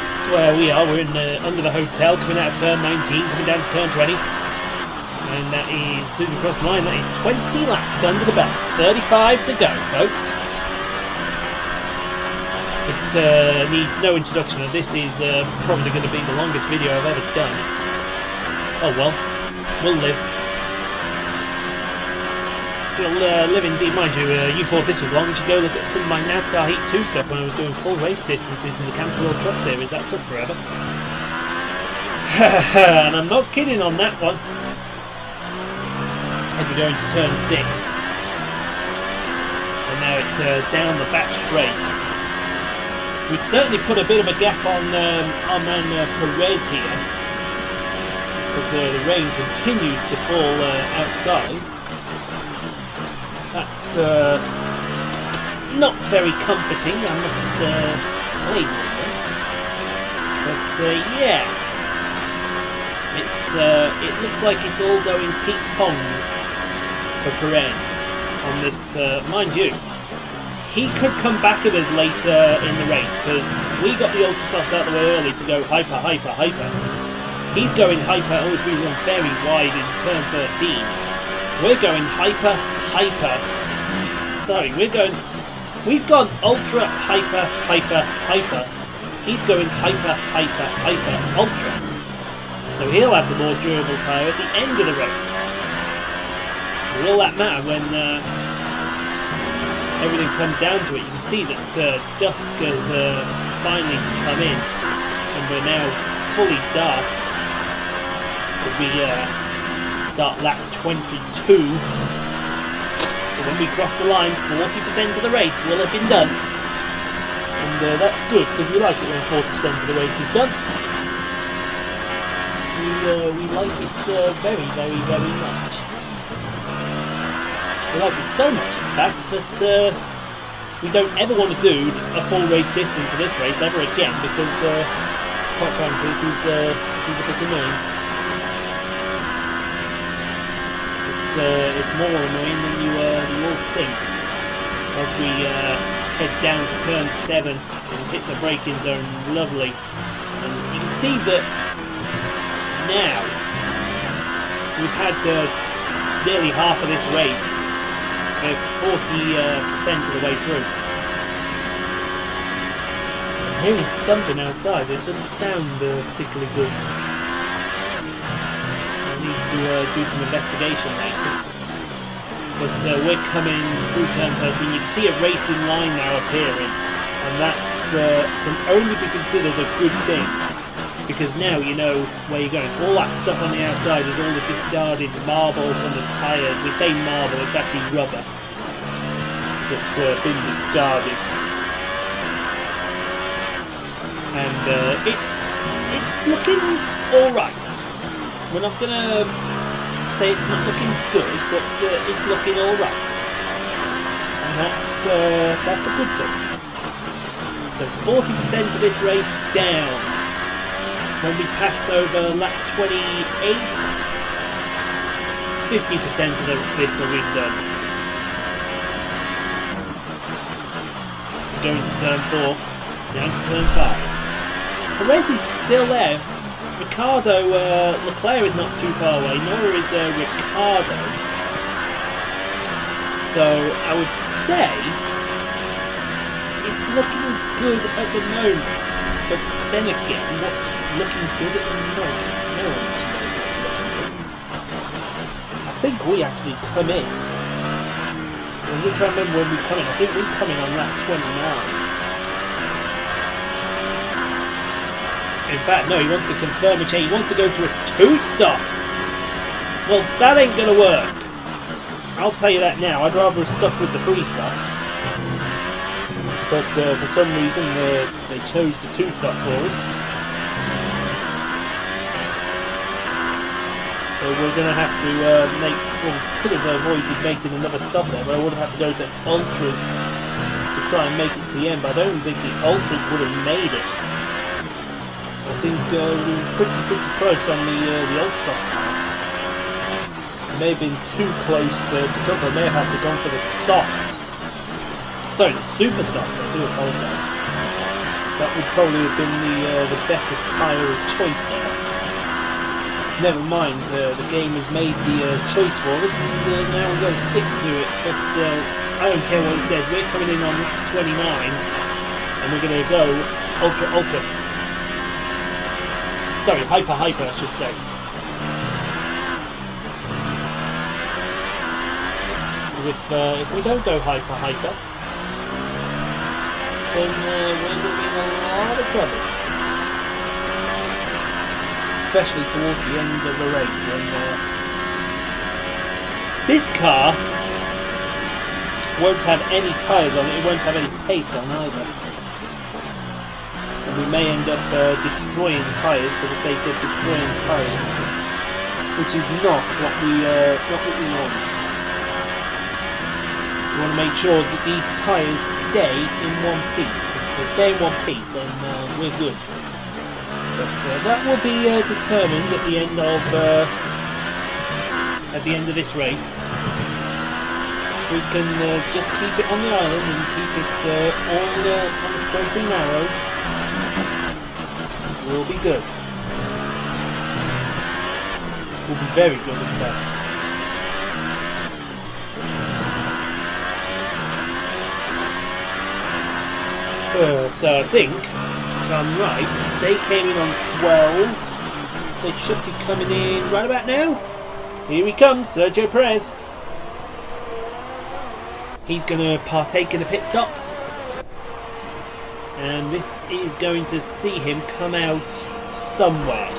That's where we are. We're in under the hotel, coming out of turn 19, coming down to turn 20. And that is, as soon as we cross the line, that is 20 laps under the belt. 35 to go, folks. It needs no introduction, and this is probably going to be the longest video I've ever done. Oh well, we'll live. We'll live indeed. Mind you, you thought this was long. You should go look at some of my NASCAR Heat 2 stuff when I was doing full race distances in the Camping World Truck Series. That took forever. And I'm not kidding on that one. As we go into turn 6. And now it's down the back straight. We've certainly put a bit of a gap on our man Perez here. As the rain continues to fall outside. That's not very comforting, I must claim it. But yeah, it looks like it's all going Pete Tong for Perez on this. Mind you, he could come back at us later in the race because we got the ultra softs out of the way early to go hyper. He's going hyper. Oh, we run very wide in turn 13. We're going hyper. Sorry, we've gone ultra, hyper. He's going hyper, ultra. So he'll have the more durable tyre at the end of the race. Will that matter when everything comes down to it. You can see that dusk has finally come in, and we're now fully dark as we start lap 22. So when we cross the line, 40% of the race will have been done, and that's good because we like it when 40% of the race is done. We like it very, very, very much. We like it so much, in fact, that we don't ever want to do a full race distance of this race ever again because, quite frankly, it is a bit annoying. It's more annoying than you all think. As we head down to turn 7 and hit the braking zone, lovely. And you can see that now we've had nearly half of this race. 40% of the way through. I'm hearing something outside. It doesn't sound particularly good. I need to do some investigation later. But we're coming through turn 13. You can see a racing line now appearing, and that's can only be considered a good thing because now you know where you're going. All that stuff on the outside is all the discarded marble from the tyres. We say marble, it's actually rubber that's been discarded, and it's looking all right. We're not gonna say it's not looking good, but it's looking all right, and that's a good thing. So 40% of this race down. When we pass over lap 28, 50% of this will be done. Going to turn 4, down to turn 5. Perez is still there. Leclerc is not too far away, nor is Ricciardo. So I would say it's looking good at the moment. But then again, what's looking good at the moment? No one actually knows what's looking good. I think we actually come in. I'm just trying to remember when we come in. I think we come in on lap 29. In fact, no, he wants to confirm a change. He wants to go to a 2-stop. Well, that ain't going to work. I'll tell you that now. I'd rather have stuck with the 3-stop. But for some reason, they chose the 2-stop for us. So we're going to have to could have avoided making another stop there, but I would have had to go to Ultras to try and make it to the end, but I don't think the Ultras would have made it. I think we were pretty close on the Ultrasoft car. It may have been too close to cover. I may have had to go for the soft. Sorry, the super soft, I do apologise. That would probably have been the better tyre of choice there. Never mind, the game has made the choice for us, and now we're going to stick to it. But I don't care what it says. We're coming in on lap 29, and we're going to go ultra. Sorry, hyper, I should say. Because if we don't go hyper, then we're going to be in a lot of trouble. Especially towards the end of the race when this car won't have any tyres on it, it won't have any pace on either. And we may end up destroying tyres for the sake of destroying tyres, which is not what we want. We want to make sure that these tyres stay in one piece. Because if they stay in one piece, then we're good. But that will be determined at the end of this race. We can just keep it on the island and keep it all on the straight and narrow. We'll be good. We'll be very good in fact. So I think, if I'm right, they came in on 12. They should be coming in right about now. Here he comes, Sergio Perez. He's going to partake in a pit stop. And this is going to see him come out somewhere.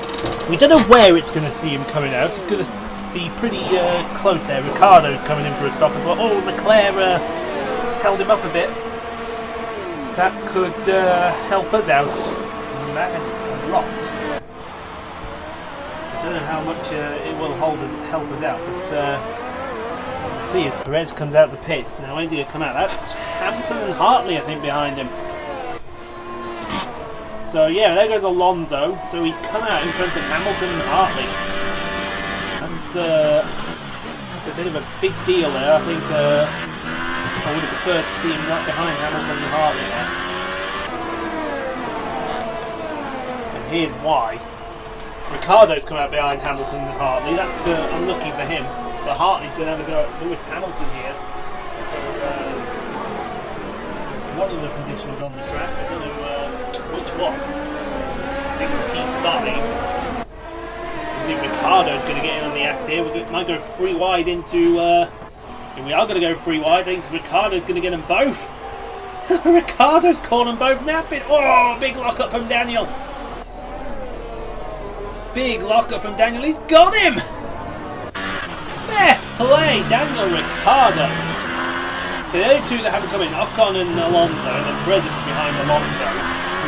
We don't know where it's going to see him coming out. It's going to be pretty close there. Ricardo's coming in for a stop as well. Oh, Leclerc held him up a bit. That could help us out a lot. I don't know how much it will help us out, but see as Perez comes out the pits. Now where's he going to come out? That's Hamilton and Hartley, I think, behind him. So yeah, there goes Alonso. So he's come out in front of Hamilton and Hartley. That's a bit of a big deal there. I think I would have preferred to see him right behind Hamilton and Hartley there. And here's why. Ricardo's come out behind Hamilton and Hartley. That's unlucky for him. But Hartley's going to have a go at Lewis Hamilton here. For one of the positions on the track. I don't know which one. I think it's P5. I think Ricardo's going to get in on the act here. We might go 3 wide into... we are going to go 3 wide. I think Ricardo's going to get them both. Ricardo's calling them both napping. Oh, big lock-up from Daniel. Big lock-up from Daniel. He's got him! Fair play, Daniel Ricciardo. So the only two that haven't come in, Ocon and Alonso, and then Perez behind Alonso,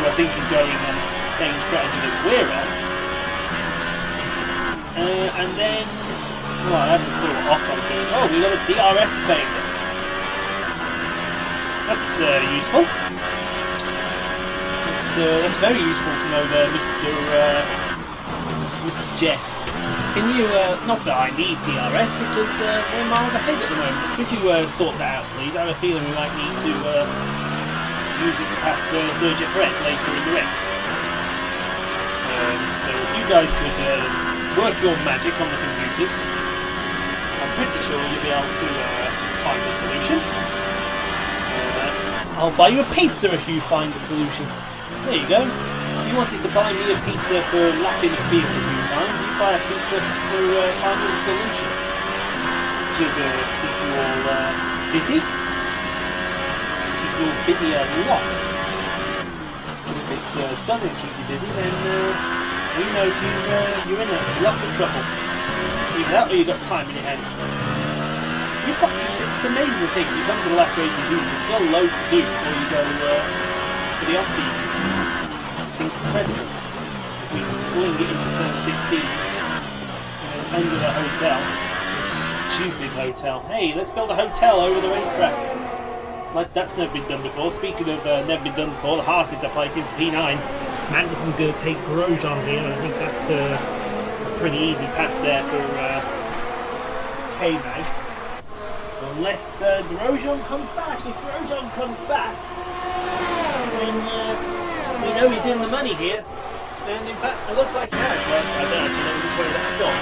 who I think is going on the same strategy that we're on. And then, well, I haven't clue what Ocon's doing. Oh, we got a DRS failure. That's useful. That's very useful to know there, Mr. Jeff. Can you, not that I need DRS because we're miles ahead at the moment, but could you sort that out please? I have a feeling we might need to use it to pass Sergio Perez later in the race. So if you guys could work your magic on the computers, I'm pretty sure you'll be able to find a solution. I'll buy you a pizza if you find a solution. There you go. You wanted to buy me a pizza for lapping the field a few times, you buy a pizza for finding a solution. Should keep you all busy. Keep you all busy a lot. And if it doesn't keep you busy, then we know you're in a lot of trouble. Either that or you've got time in your hands. It's amazing to think you come to the last race of the season, there's still loads to do before you go for the off-season. It's incredible as we fling it into turn 16 under the hotel, the stupid hotel. Hey, let's build a hotel over the racetrack. Like that's never been done before. Speaking of never been done before, the Haas's are fighting for P9. Magnusson's going to take Grosjean here, and I think that's a pretty easy pass there for K-Mag. Unless Grosjean comes back. If Grosjean comes back, then we know he's in the money here. And in fact, it looks like he has. Well, I don't actually know which way that's gone.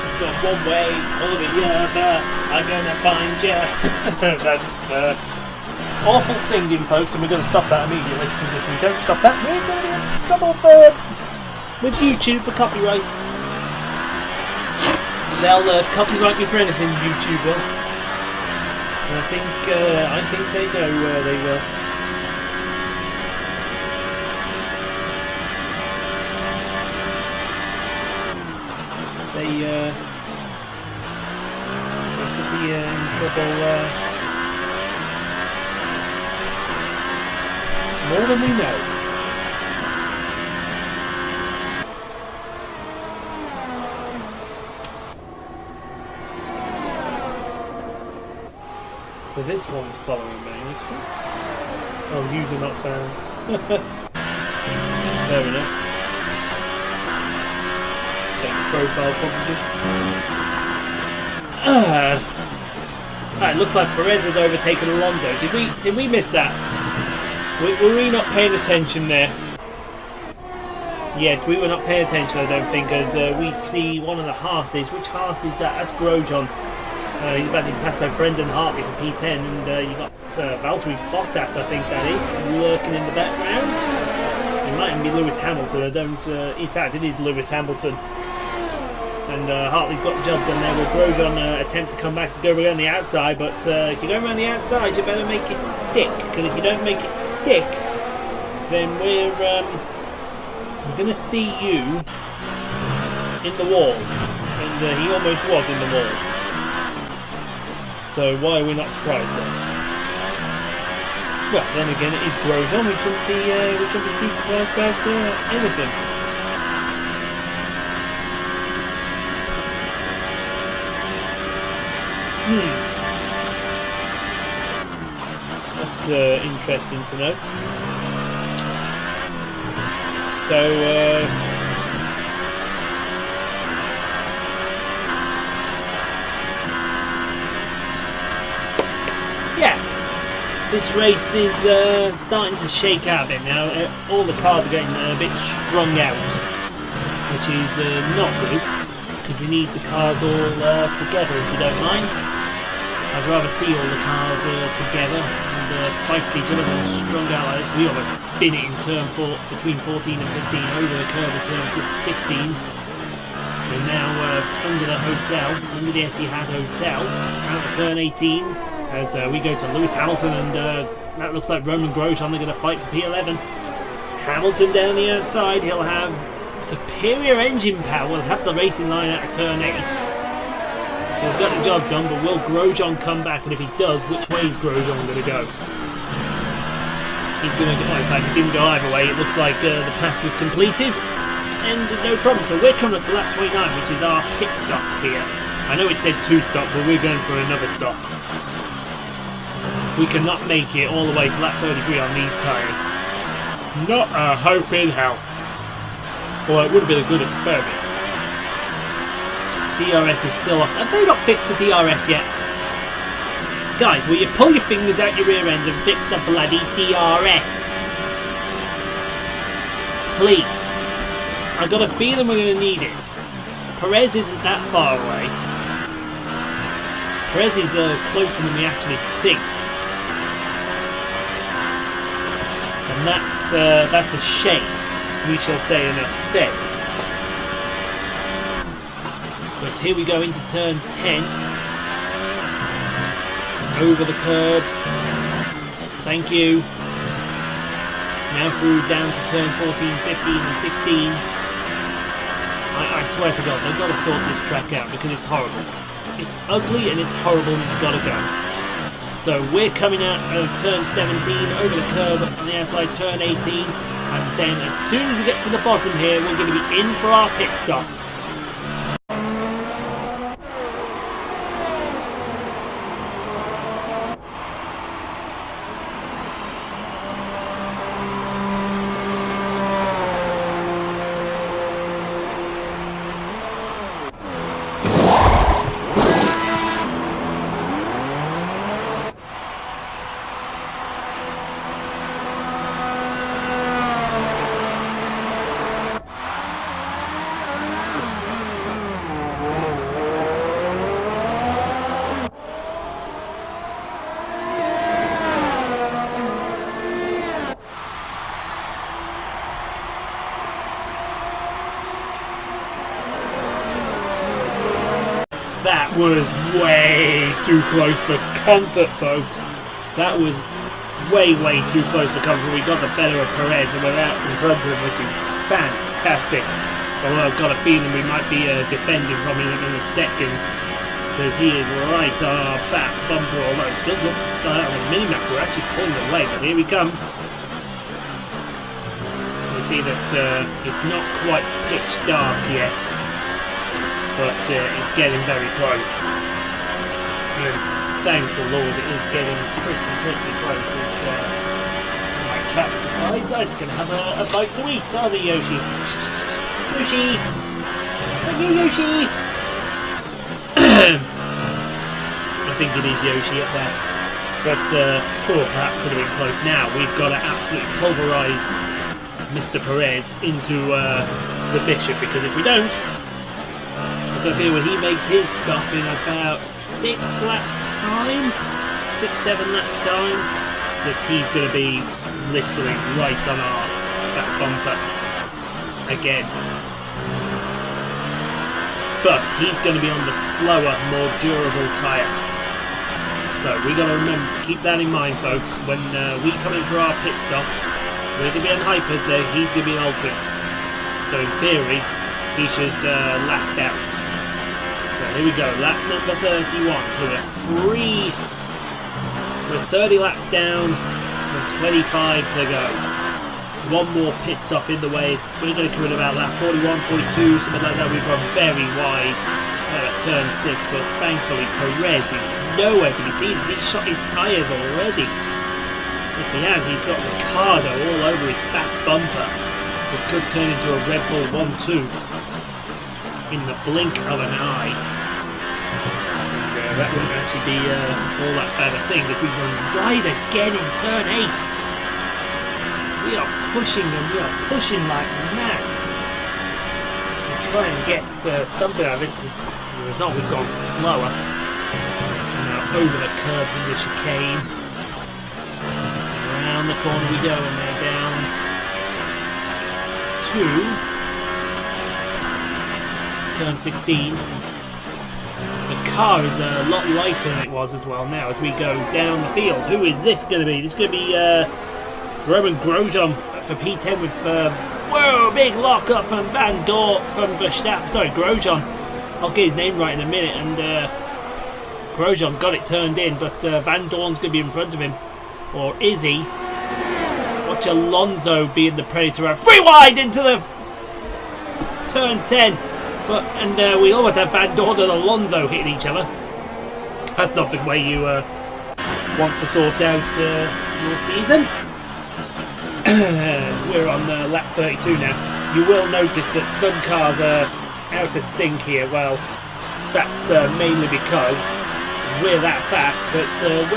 It's gone one way or the other. I'm going to find you. That's awful singing, folks, and we're going to stop that immediately. Because if we don't stop that, we're going to be in trouble with YouTube for copyright. They'll copyright me for anything, YouTube will. And I think they know where they will. They could be in trouble more than we know. So this one's following me. Oh, user not found. Fair enough. Profile probably. It looks like Perez has overtaken Alonso. Did we miss that? Were we not paying attention there? Yes, we were not paying attention, I don't think, as we see one of the Haas's. Which Haas is that? That's Grosjean. He's about to be passed by Brendan Hartley for P10, and you've got Valtteri Bottas, I think that is, lurking in the background. It might even be Lewis Hamilton. I don't. In fact, it is Lewis Hamilton. And Hartley's got the job done there. Will Grosjean attempt to come back to go around the outside, but if you go around the outside, you better make it stick, because if you don't make it stick, then we're going to see you in the wall. And he almost was in the wall. So why are we not surprised then? Well, then again, it is Grosjean. We shouldn't be too surprised about anything. That's interesting to know. So, yeah, this race is starting to shake out a bit now. All the cars are getting a bit strung out, which is not good, because we need the cars all together, if you don't mind. I'd rather see all the cars together and fight each other than strung out like this. We almost spin it in turn 4 between 14 and 15 over the curve of turn 16. We're now under the hotel, under the Etihad Hotel, out of turn 18, as we go to Lewis Hamilton, and that looks like Romain Grosjean. They're going to fight for P11. Hamilton down the outside. He'll have superior engine power. We'll have the racing line out of turn 8. He's got the job done, but will Grosjean come back? And if he does, which way is Grosjean going to go? He's going to go. In fact, he didn't go either way. It looks like the pass was completed, and no problem. So we're coming up to lap 29, which is our pit stop here. I know it said 2 stop, but we're going for another stop. We cannot make it all the way to lap 33 on these tyres. Not a hope in hell. Well, it would have been a good experiment. DRS is still off. Have they not fixed the DRS yet? Guys, will you pull your fingers out your rear ends and fix the bloody DRS? Please. I've got a feeling we're going to need it. Perez isn't that far away. Perez is closer than we actually think. And that's a shame. We shall say enough said. But here we go into turn 10. Over the curbs. Thank you. Now through down to turn 14, 15 and 16. I swear to God, they've got to sort this track out because it's horrible. It's ugly and it's horrible and it's got to go. So we're coming out of turn 17, over the curb on the outside, turn 18. And then as soon as we get to the bottom here, we're going to be in for our pit stop. That was way too close for comfort, folks. That was way too close for comfort. We got the better of Perez and we're out in front of him, which is fantastic. Although I've got a feeling we might be defending from him in a second, because he is right on our back bumper. Although it does look like on the minimap we're actually pulling away, but here he comes. You see that it's not quite pitch dark yet, but it's getting very close. And thank the Lord, it is getting pretty close. It's my cat's decides I'm just going to have a bite to eat, aren't they, Yoshi? Yoshi! Thank you, Yoshi! I think it is Yoshi up there. But, that could have been close. Now, we've got to absolutely pulverise Mr. Perez into submission, because if we don't, I feel when he makes his stop in about 6 laps time, 6-7 laps time, that he's going to be literally right on our back bumper again. but he's going to be on the slower, more durable tyre. So we got to remember, keep that in mind, folks. When we come in for our pit stop, we're going to be on hypers there, he's going to be on ultras. So in theory, he should last out. So here we go, lap number 31. So we're 30 laps down and 25 to go. One more pit stop in the way. We're going to come in about lap 41, 42, something like that. We've gone very wide at turn 6, but thankfully Perez is nowhere to be seen. He's shot his tyres already. If he has, he's got Ricardo all over his back bumper. This could turn into a Red Bull 1-2 in the blink of an eye. And, that wouldn't actually be all that bad a thing as we run wide again in turn 8. We are pushing them, we are pushing like mad to try and get something out of this. The result, we've gone slower. And now over the curbs in the chicane. Around the corner we go, and they're down to turn 16. The car is a lot lighter than it was as well now as we go down the field. Who is this going to be? This is going to be Roman Grosjean for P10 with whoa, big lock up from Verstappen. Sorry, Grosjean. I'll get his name right in a minute. And Grosjean got it turned in, but Van Dorn's going to be in front of him, or is he? Watch Alonso being the predator. Free wide into the turn 10. And we always have Van Dorn and Alonso hitting each other. That's not the way you want to sort out your season. We're on lap 32 now. You will notice that some cars are out of sync here. Well, that's mainly because we're that fast that we're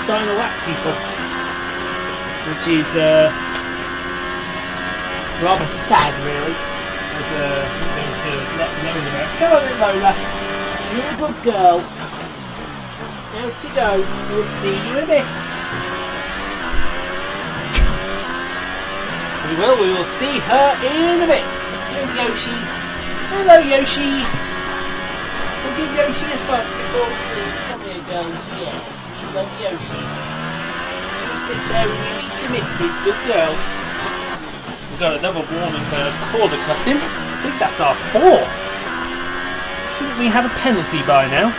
starting to lap people, which is rather sad, really. As thing to let them know about. Come on then, Lola. You're a good girl. Out you go. We'll see you in a bit. We will see her in a bit. Here's Yoshi. Hello, Yoshi. We'll give Yoshi a fuss before we leave. Come here, girl. Yes, we love Yoshi. You sit there and you eat your mixes. Good girl. We've got another warning for corner crossing. I think that's our 4th. Shouldn't we have a penalty by now?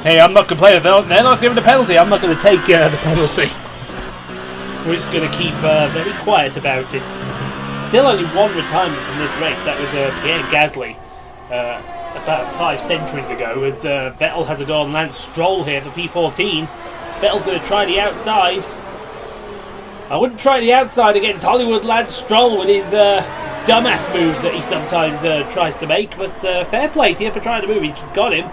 Hey, I'm not complaining. They're not giving a penalty. I'm not going to take the penalty. We're just going to keep very quiet about it. Still only one retirement from this race. That was Pierre Gasly about 5 centuries ago. As Vettel has a go on Lance Stroll here for P14. Vettel's going to try the outside. I wouldn't try the outside against Hollywood Lance Stroll with his dumbass moves that he sometimes tries to make. But fair play to you for trying to move. He's got him.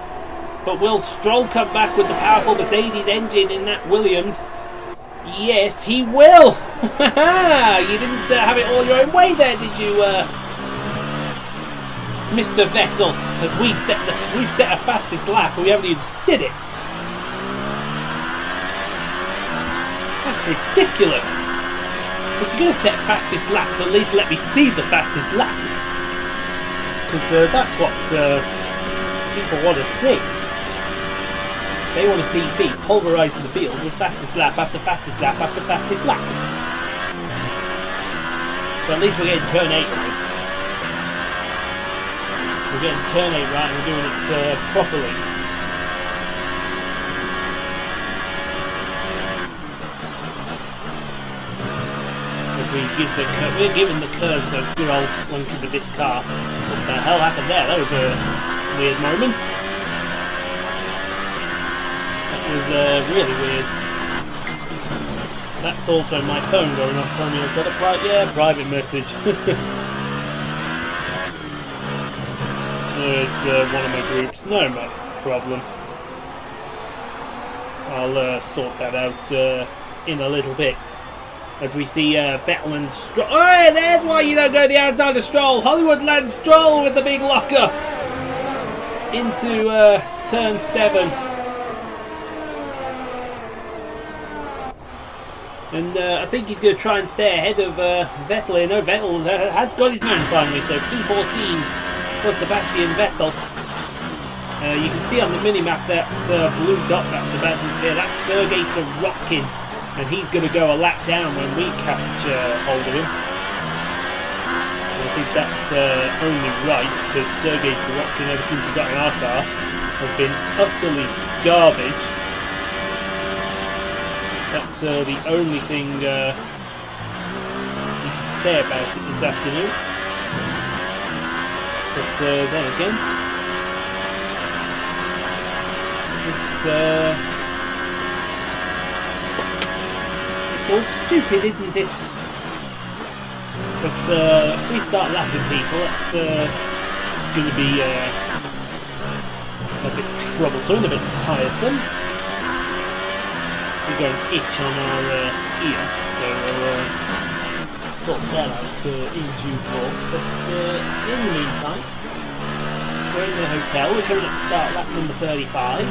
But will Stroll come back with the powerful Mercedes engine in that Williams? Yes, he will! You didn't have it all your own way there, did you, Mr. Vettel? As we've set a fastest lap, and we haven't even seen it. That's ridiculous. If you're going to set fastest laps, at least let me see the fastest laps. Because that's what people want to see. They want to see me pulverising the field with fastest lap after fastest lap after fastest lap. But at least we're getting turn 8 right. We're getting turn 8 right and we're doing it properly. As we're giving the curves a good old clunky with this car. What the hell happened there? That was a weird moment. Was really weird. That's also my phone going off telling me I've got a private message. It's one of my groups. No problem. I'll sort that out in a little bit. As we see Vettel and Stroll. Oh, there's why you don't go the outside of Stroll. Hollywood Lance Stroll with the big locker into turn 7. And I think he's going to try and stay ahead of Vettel. I know Vettel has got his man finally, so P14 for Sebastian Vettel. You can see on the mini-map that blue dot that's about to disappear. That's Sergei Sorokin, and he's going to go a lap down when we catch hold of him. And I think that's only right, because Sergei Sorokin, ever since he got in our car, has been utterly garbage. That's the only thing you can say about it this afternoon. But then again, it's all stupid, isn't it? But if we start lapping people, that's going to be a bit troublesome, a bit tiresome. We've got an itch on our ear, so we'll sort that out in due course. But in the meantime, we're in the hotel. We're coming up to start lap number 35.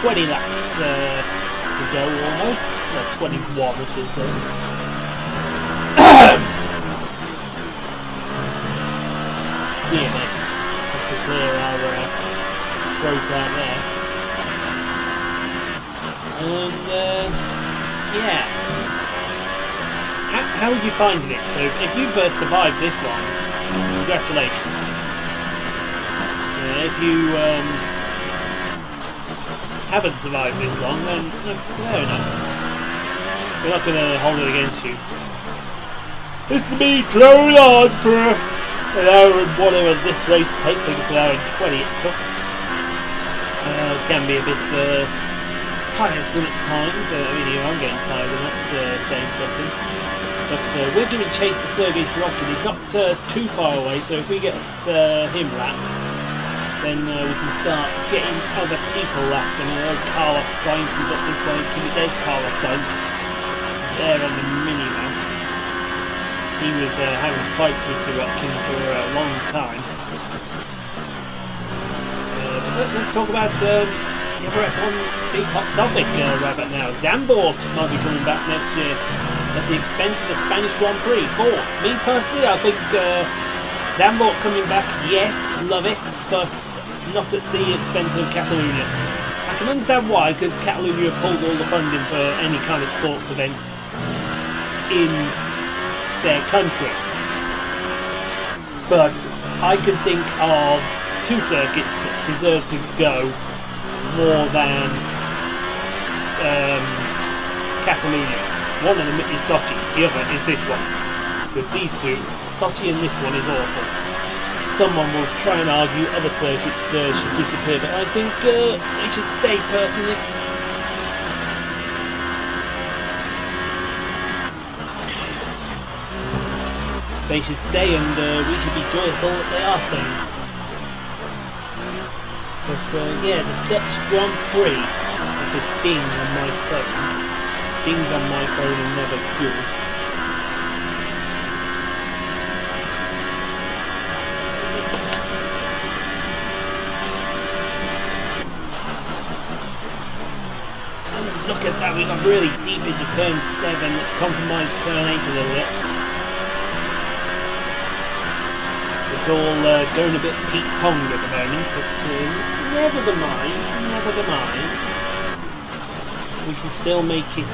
20 laps to go almost. Well, 21 I should say. Dear me. Have to clear our throat out there. And yeah. How are you finding it? So if you've survived this long, congratulations. If you haven't survived this long, then fair enough. We're not going to hold it against you. This to be drone on for an hour and whatever this race takes. I think it's an hour and 20 it took. Can be a bit tiresome at times. I mean, I'm getting tired and that's saying something. But we're giving chase to Sergei Sorokin. He's not too far away, so if we get him lapped, then we can start getting other people lapped. I mean, Carlos Sainz is up this way. There's Carlos Sainz there on the mini-map. He was having fights with Sorokin for a long time. Let's talk about the other F1 big hot topic right about now. Zandvoort might be coming back next year at the expense of the Spanish Grand Prix. Thoughts? Me personally, I think Zandvoort coming back, yes, love it, but not at the expense of Catalonia. I can understand why, because Catalonia have pulled all the funding for any kind of sports events in their country. But I could think of two circuits that deserve to go more than Catalonia. One of them is Sochi, the other is this one. Because these two, Sochi and this one, is awful. Someone will try and argue other circuits should disappear, but I think they should stay personally. They should stay, and we should be joyful that they are staying. But yeah, the Dutch Grand Prix. It's a ding on my phone. Dings on my phone are never good. Look at that, we got really deep into turn 7, compromised turn 8 a little bit. It's all going a bit Pete-tongue at the moment, but never the mind. We can still make it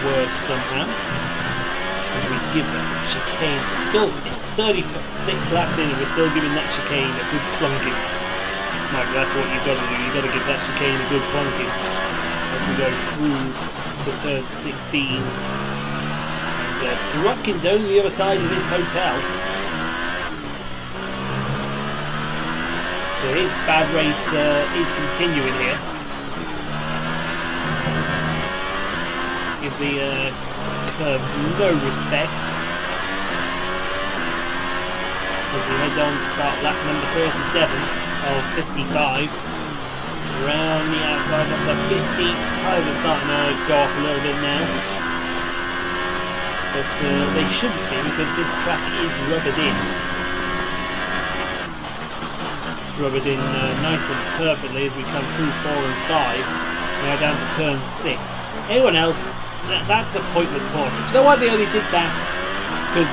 work somehow. As we give that chicane, it's 36 laps in and we're still giving that chicane a good plunking. Mike, that's what you've got to do, you've got to give that chicane a good plunking. As we go through to turn 16. And Sorokin's only the other side of this hotel. So his bad race is continuing here. Give the curves no respect. As we head on to start lap number 37 of 55. Around the outside, that's a bit deep. Tyres are starting to go off a little bit now. But they shouldn't be because this track is rubbered in. It's rubbered in nice and perfectly as we come through 4 and 5. Now down to turn 6. Anyone else, that's a pointless corner. Do you know why they only did that? Because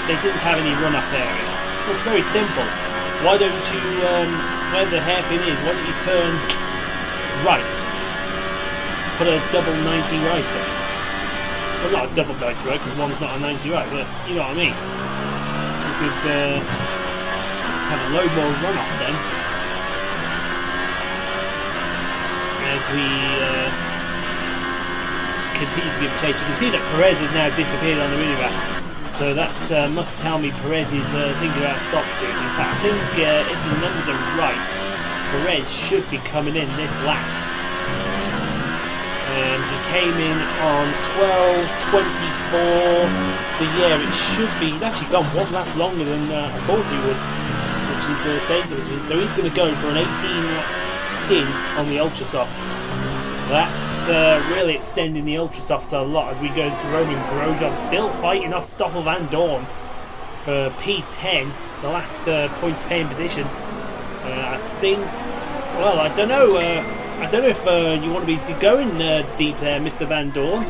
they didn't have any run-off area. Well, it's very simple. why don't you, where the hairpin is, why don't you turn right? Put a double 90 right there. Well, not a double 90 right, because one's not a 90 right, but you know what I mean. You could have a load more runoff then. As we continue to give chase. You can see that Perez has now disappeared on the minimap. So that must tell me Perez is thinking about stop soon. In fact, I think if the numbers are right, Perez should be coming in this lap. He came in on 12.24. So yeah, it should be. He's actually gone one lap longer than I thought he would, which is sensible. So he's going to go for an 18-lap stint on the Ultra Softs. That's really extending the Ultra Softs a lot as we go to Roman Grosjean, still fighting off Stoffel Van Dorn for P10, the last points paying position. I think, well, I don't know if you want to be going deep there, Mr. Van Dorn,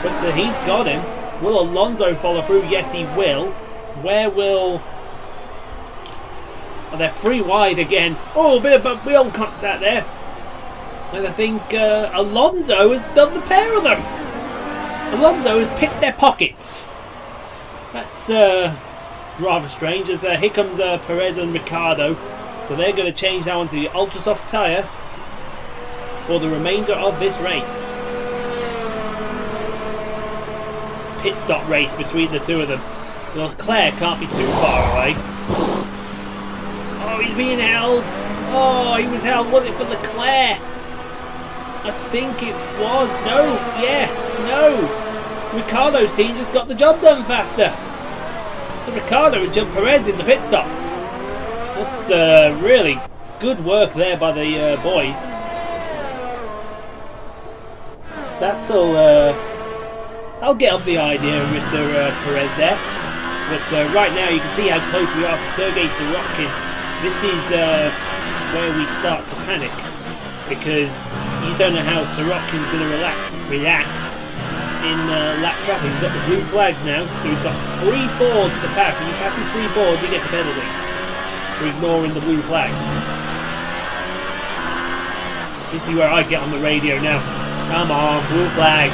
but he's got him. Will Alonso follow through? Yes, he will. Where will... Oh, they're free wide again. Oh, a bit of wheel contact there. And I think Alonso has done the pair of them. Alonso has picked their pockets. That's rather strange. As here comes Perez and Ricciardo. So they're going to change that one to the Ultra Soft tyre for the remainder of this race. Pit stop race between the two of them. Leclerc can't be too far away. Oh, he's being held. Oh, he was held. Was it for Leclerc? I think it was. No. Yeah. No. Ricciardo's team just got the job done faster. So Ricciardo has jumped Perez in the pit stops. That's really good work there by the boys. I'll get up the idea of Mr. Perez there. But right now you can see how close we are to Sergei Sorokin. This is where we start to panic, because you don't know how Sorokin's going to react in lap traffic. He's got the blue flags now, so he's got 3 boards to pass. If he passes 3 boards, he gets a penalty for ignoring the blue flags. This is where I get on the radio now. Come on, blue flag.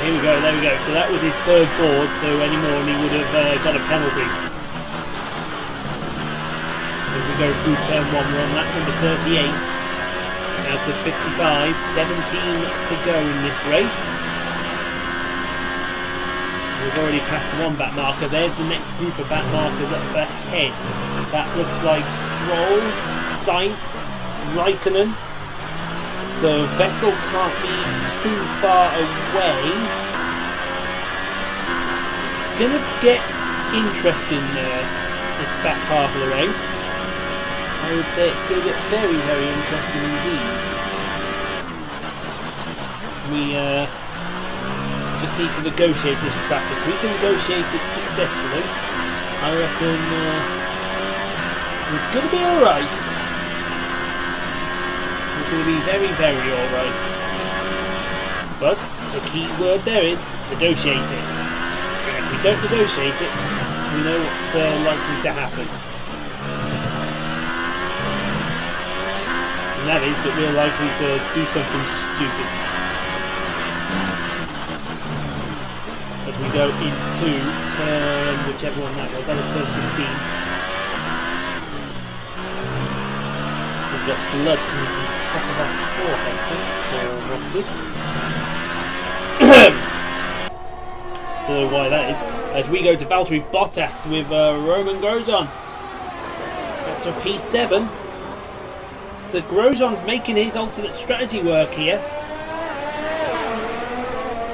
Here we go, there we go. So that was his 3rd board, so any more and he would have got a penalty. As we go through turn 1, we're on lap number 38. Now to 55, 17 to go in this race. We've already passed 1 back marker. There's the next group of back markers up ahead. That looks like Stroll, Sainz, Raikkonen. So Vettel can't be too far away. It's going to get interesting this back half of the race. I would say it's going to get very, very interesting indeed. We just need to negotiate this traffic. We can negotiate it successfully. I reckon we're going to be alright. We're going to be very, very alright. But the key word there is negotiate it. If we don't negotiate it, we know what's likely to happen. And that is that we're likely to do something stupid. As we go into turn, whichever one that was turn 16. We've got blood coming from the top of our forehead, so not good. Don't know why that is. As we go to Valtteri Bottas with Roman Grosjean. That's a P7. So Grosjean's making his alternate strategy work here.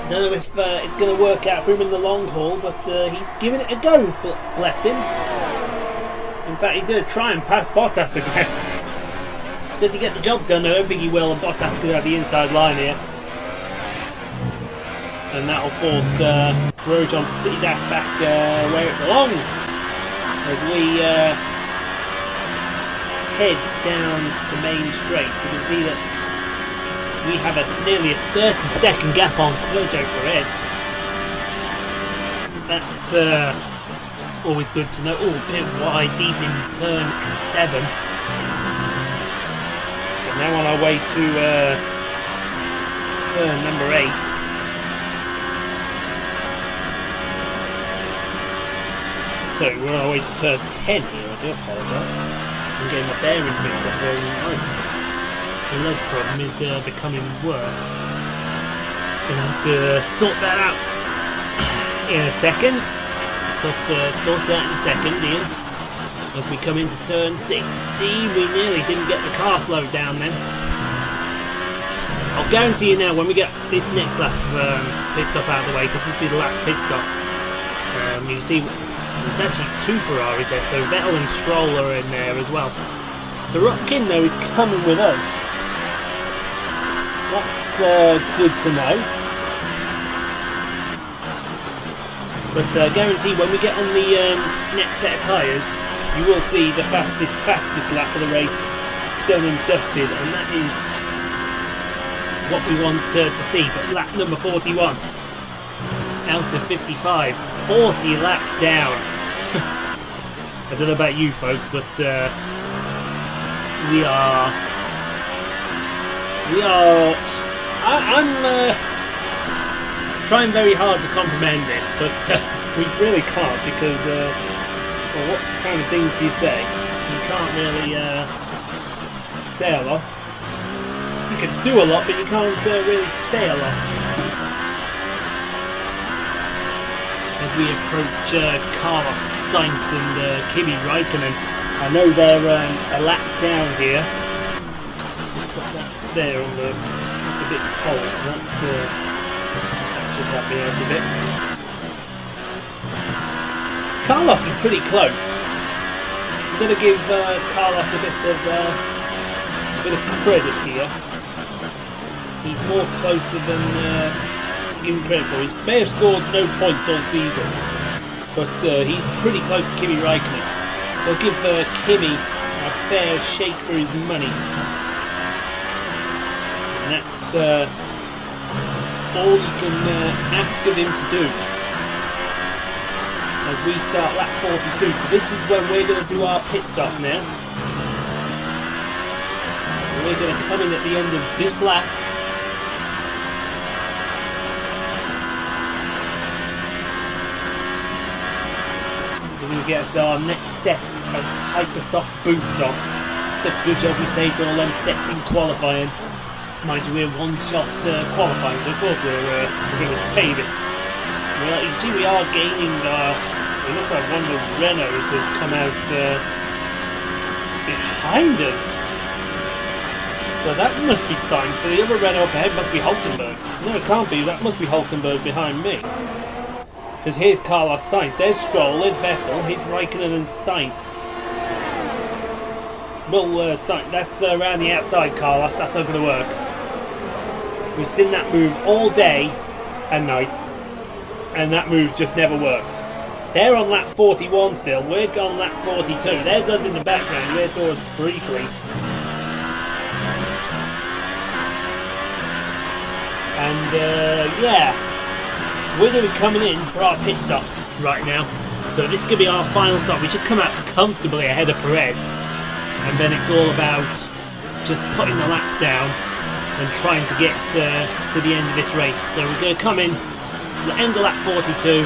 Don't know if it's going to work out for him in the long haul, but he's giving it a go, bless him. In fact, he's going to try and pass Bottas again. Does he get the job done? I don't think he will, and Bottas could have the inside line here. And that'll force Grosjean to sit his ass back where it belongs. As we head down the main straight, you can see that we have nearly a 30-second gap on Sergio Perez. That's Always good to know. Oh, a bit wide, deep in turn 7. But now on our way to turn number 8. So we're on our way to turn 10 here. I do apologise. I'm getting my bearings mixed up very well. The leg problem is becoming worse. Gonna have to sort that out in a second. But sort it out in a second, Ian. As we come into turn 16, we nearly didn't get the car slowed down then. I'll guarantee you now, when we get this next lap pit stop out of the way, because this will be the last pit stop, you see there's actually 2 Ferraris there, so Vettel and Stroll are in there as well. Sorokin, though, is coming with us. That's good to know. But guarantee when we get on the next set of tyres, you will see the fastest lap of the race done and dusted, and that is what we want to see. But lap number 41 out of 55, 40 laps down. I don't know about you folks, but I'm trying very hard to comprehend this, but we really can't, because well, what kind of things do you say? You can't really say a lot. You can do a lot, but you can't really say a lot. As we approach Carlos Sainz and Kimi Raikkonen, I know they're a lap down here. Put that there on the. It's a bit cold, so that should help me out a bit. Carlos is pretty close. I'm going to give Carlos a bit of credit here. He's more closer than give him credit for. He may have scored no points all season, but he's pretty close to Kimi Raikkonen. They'll give Kimi a fair shake for his money. And that's all you can ask of him to do. As we start lap 42. So this is when we're going to do our pit stop now. We're going to come in at the end of this lap. We're going to get our next set of Hypersoft boots on. It's a good job we saved all them sets in qualifying. Mind you, we're one-shot qualifying, so of course we're going to save it. Well, you can see we are gaining it looks like one of the Renaults has come out behind us. So that must be Sainz. So the other Renault up ahead must be Hulkenberg. No, it can't be. That must be Hulkenberg behind me. Because here's Carlos Sainz. There's Stroll. There's Vettel. Here's Raikkonen and Sainz. Well, Sainz, that's around the outside, Carlos. That's not going to work. We've seen that move all day and night. And that move just never worked. They're on lap 41 still. We're on lap 42. There's us in the background. We saw it briefly. And yeah, we're going to be coming in for our pit stop right now. So this could be our final stop. We should come out comfortably ahead of Perez. And then it's all about just putting the laps down and trying to get to the end of this race. So we're going to come in, end of lap 42.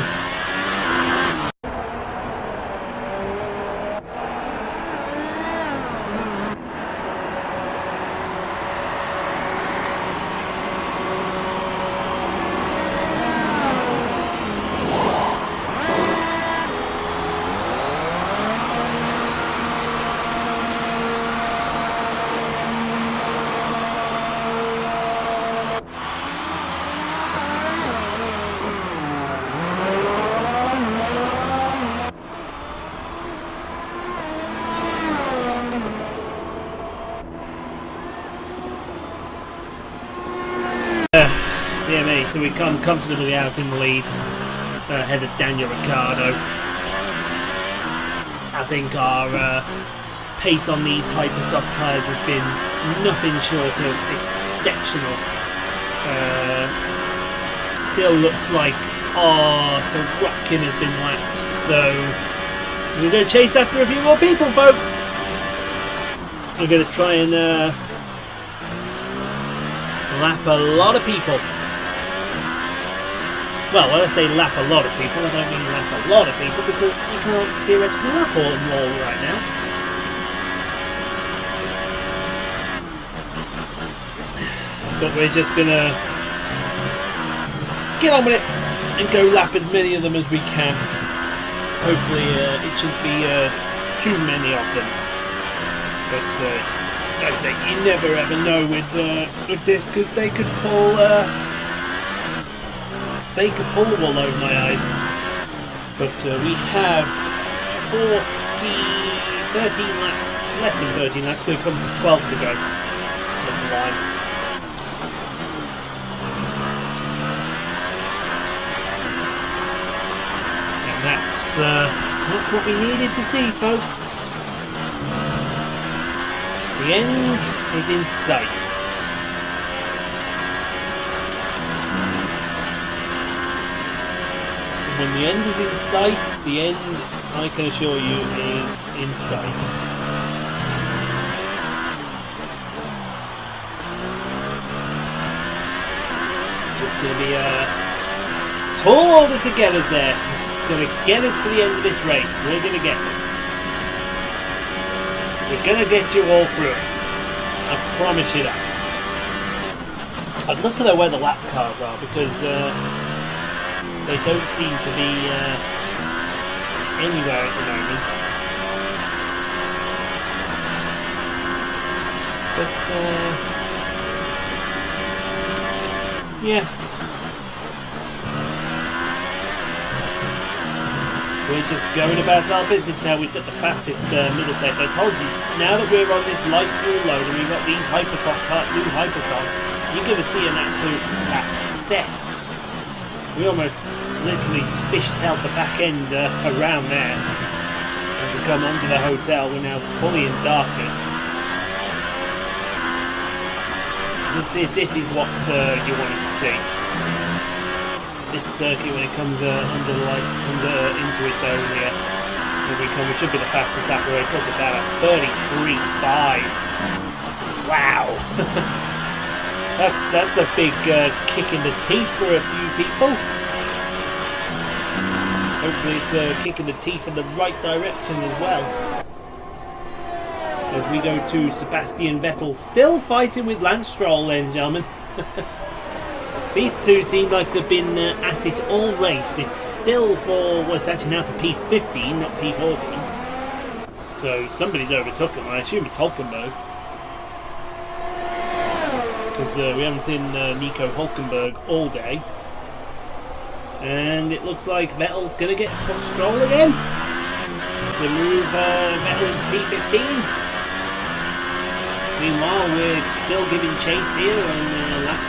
Yeah, mate, so we come comfortably out in the lead ahead of Daniel Ricciardo. I think our pace on these Hypersoft tyres has been nothing short of exceptional. Still looks like, Sorokin has been lapped, so We're going to chase after a few more people, folks. We're going to try and lap a lot of people. Well, when I say lap a lot of people, I don't mean lap a lot of people, because you can't theoretically lap all of them all right now. But we're just going to get on with it and go lap as many of them as we can. Hopefully it shouldn't be too many of them. But like I say, you never ever know with this, because they could pull the wool over my eyes. But we have 13 laps, less than 13 laps, could come to 12 to go on the line. And that's what we needed to see, folks. The end is in sight. And when the end is in sight, the end, I can assure you, is in sight. Just going to be a tour to get us there. It's going to get us to the end of this race. We're going to get there. We're going to get you all through it. I promise you that. I'd look to know where the lap cars are, because they don't seem to be anywhere at the moment. But yeah. We're just going about our business now. We set the fastest middle stage. I told you, now that we're on this light fuel load and we've got these new hypersofts, you're going to see an absolute lap set. We almost literally fished-tailed the back end around there. And we come onto the hotel, we're now fully in darkness. This is what you wanted to see. This circuit, when it comes under the lights, comes into its own here. We should be the fastest lap race. Look at that, a 33.5. Wow. That's a big kick in the teeth for a few people. Hopefully it's a kick in the teeth in the right direction as well. As we go to Sebastian Vettel, still fighting with Lance Stroll, ladies and gentlemen. These two seem like they've been at it all race. It's still well, it's actually now for P15, not P14. So somebody's overtook them. I assume it's Hulkenberg. Because we haven't seen Nico Hulkenberg all day. And it looks like Vettel's going to get Stroll again. So move Vettel into P15. Meanwhile, we're still giving chase here on lap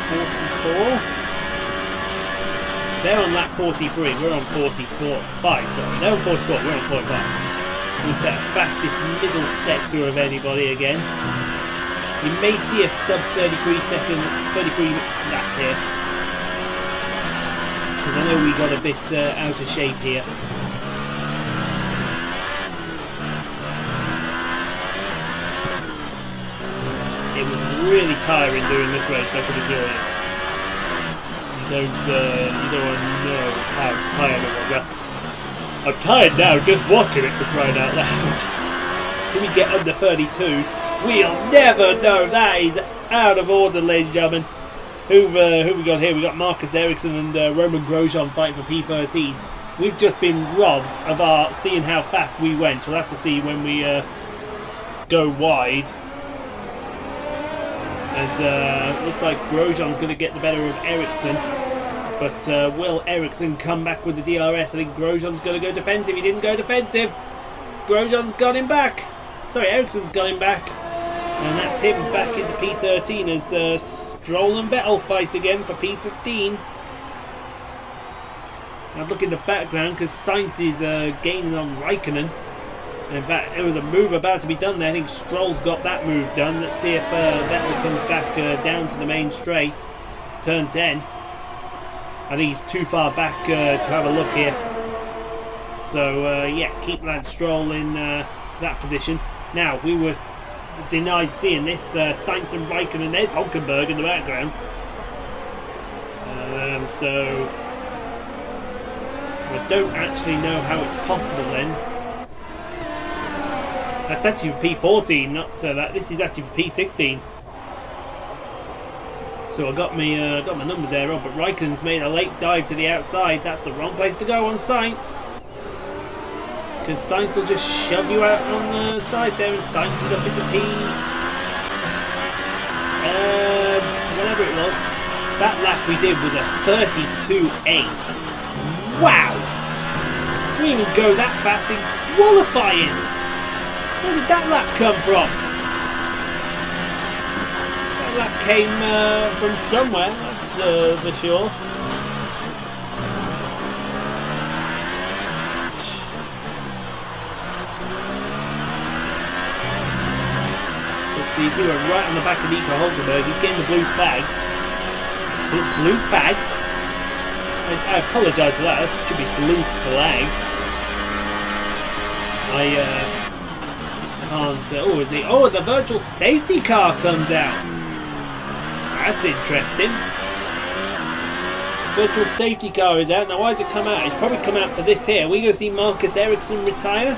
44. They're on lap 43, we're on 45, sorry. They're on 44, we're on 45. We set fastest middle sector of anybody again. You may see a sub 33 lap here. Because I know we got a bit out of shape here. It was really tiring doing this race, I can assure you. You don't want to know how tired I was. I'm tired now just watching it, for crying out loud. When we get under 32s, we'll never know. That is out of order, ladies and gentlemen. Who we got here? We got Marcus Ericsson and Roman Grosjean fighting for P13. We've just been robbed of seeing how fast we went. We'll have to see when we go wide. As looks like Grosjean's going to get the better of Ericsson. But will Ericsson come back with the DRS? I think Grosjean's going to go defensive. He didn't go defensive. Grosjean's got him back. Sorry, Ericsson's got him back. And that's him back into P13 as Stroll and Vettel fight again for P15. Now look in the background because Sainz is gaining on Raikkonen. In fact, there was a move about to be done there. I think Stroll's got that move done. Let's see if Vettel comes back down to the main straight. Turn 10. I think he's too far back to have a look here. So yeah, keep Lance Stroll in that position. Now we were denied seeing this. Sainz and Raikkonen, there's Hulkenberg in the background. So I don't actually know how it's possible then. That's actually for P14, not that. This is actually for P16. So I got my numbers there wrong, but Raikkonen's made a late dive to the outside. That's the wrong place to go on Sainz, because Sainz will just shove you out on the side there, and Sainz is up into P whatever it was. That lap we did was a 32.8. Wow! We didn't even go that fast in qualifying. Where did that lap come from? That lap came from somewhere, that's for sure. It's easy, we're right on the back of Nico Hulkenberg. He's getting the blue flags. Blue flags? I apologise for that. It should be blue flags. I can't. Oh, is it? Oh, the virtual safety car comes out. That's interesting. Virtual safety car is out. Now, why has it come out? It's probably come out for this here. We going to see Marcus Ericsson retire?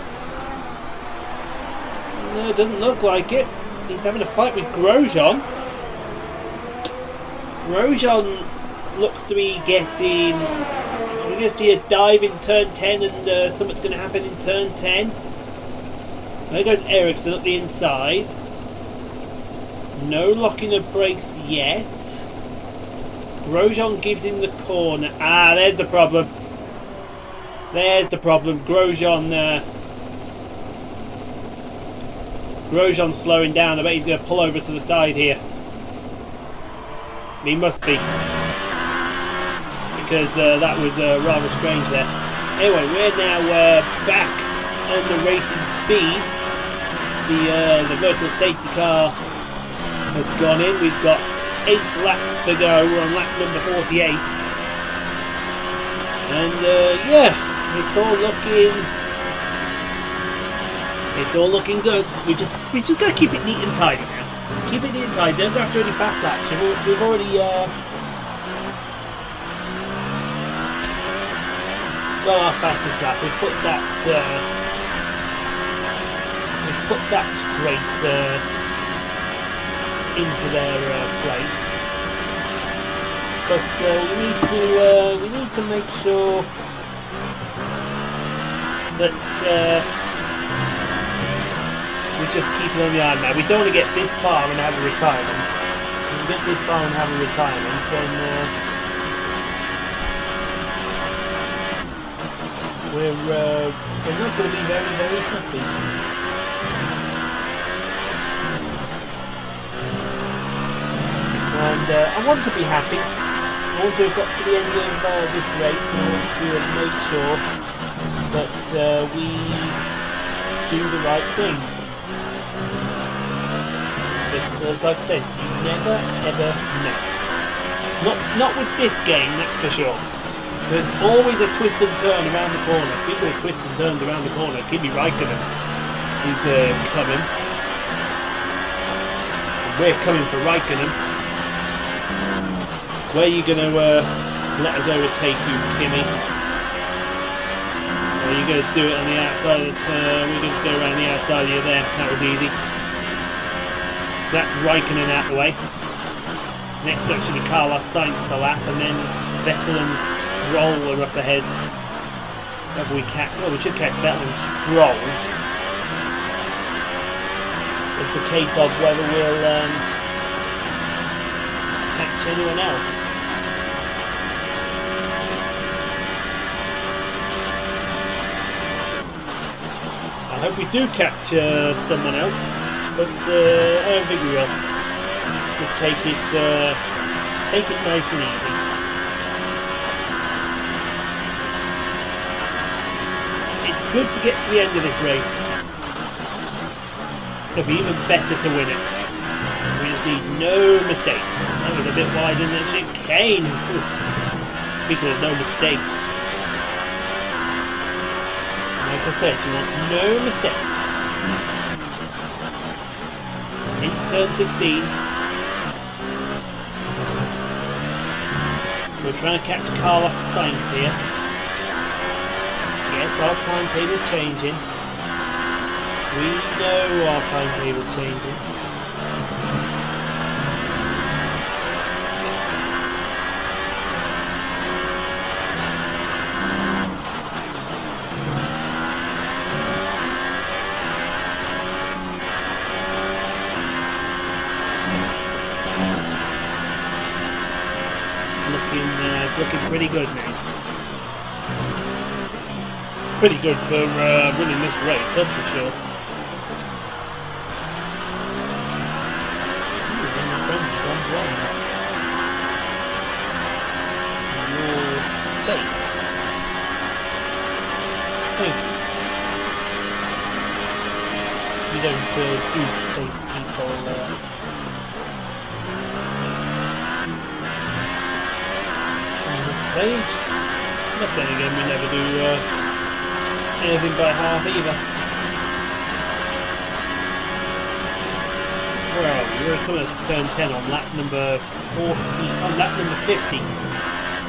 No, it doesn't look like it. He's having a fight with Grosjean. Grosjean looks to be getting... We're going to see a dive in turn 10, and something's going to happen in turn 10. There goes Ericsson up the inside. No locking of brakes yet. Grosjean gives him the corner. Ah, there's the problem. There's the problem. Grosjean's slowing down. I bet he's going to pull over to the side here. He must be, because that was rather strange there. Anyway, we're now back on the racing speed. The virtual safety car has gone in. We've got 8 laps to go. We're on lap number 48, and yeah, it's all looking good. We just gotta keep it neat and tidy now. Keep it neat and tidy. Don't go after any fast action. We've already got our fastest lap. We've put that straight into their place. But we need to make sure that we just keep it on the iron now. We don't want to get this far and have a retirement. If we get this far and have a retirement, then we're not going to be very, very happy. And I want to be happy. I want to have got to the end of this race, and I want to make sure that we do the right thing. But like I said, you never ever know. Not with this game, that's for sure. There's always a twist and turn around the corner. Speaking of twists and turns around the corner, Kimi Raikkonen is coming. We're coming for Raikkonen. Where are you going to let us overtake you, Kimi? Or are you going to do it on the outside of the turn? We're going to go around the outside of you there. That was easy. So that's Raikkonen out the way. Next up should be Carlos Sainz to lap, and then Vettel and Stroll are up ahead. Whether we catch, well, we should catch Vettel and Stroll. It's a case of whether we'll catch anyone else. I hope we do catch someone else, but I don't think we will. Just take it nice and easy. It's good to get to the end of this race. It'll be even better to win it. We just need no mistakes. That was a bit wide in that chicane. Speaking of no mistakes. Like I said, you want no mistakes. Into turn 16. We're trying to catch Carlos Sainz here. Yes, our timetable's changing. We know our timetable's changing. It's looking pretty good now. Pretty good for winning this race, that's for sure. My friend's gone wrong. Your fate. Thank you. You don't do fake people. Page. But then again, we never do anything by half either. Where are we? We're coming up to turn 10 on lap number 40, on lap number 50.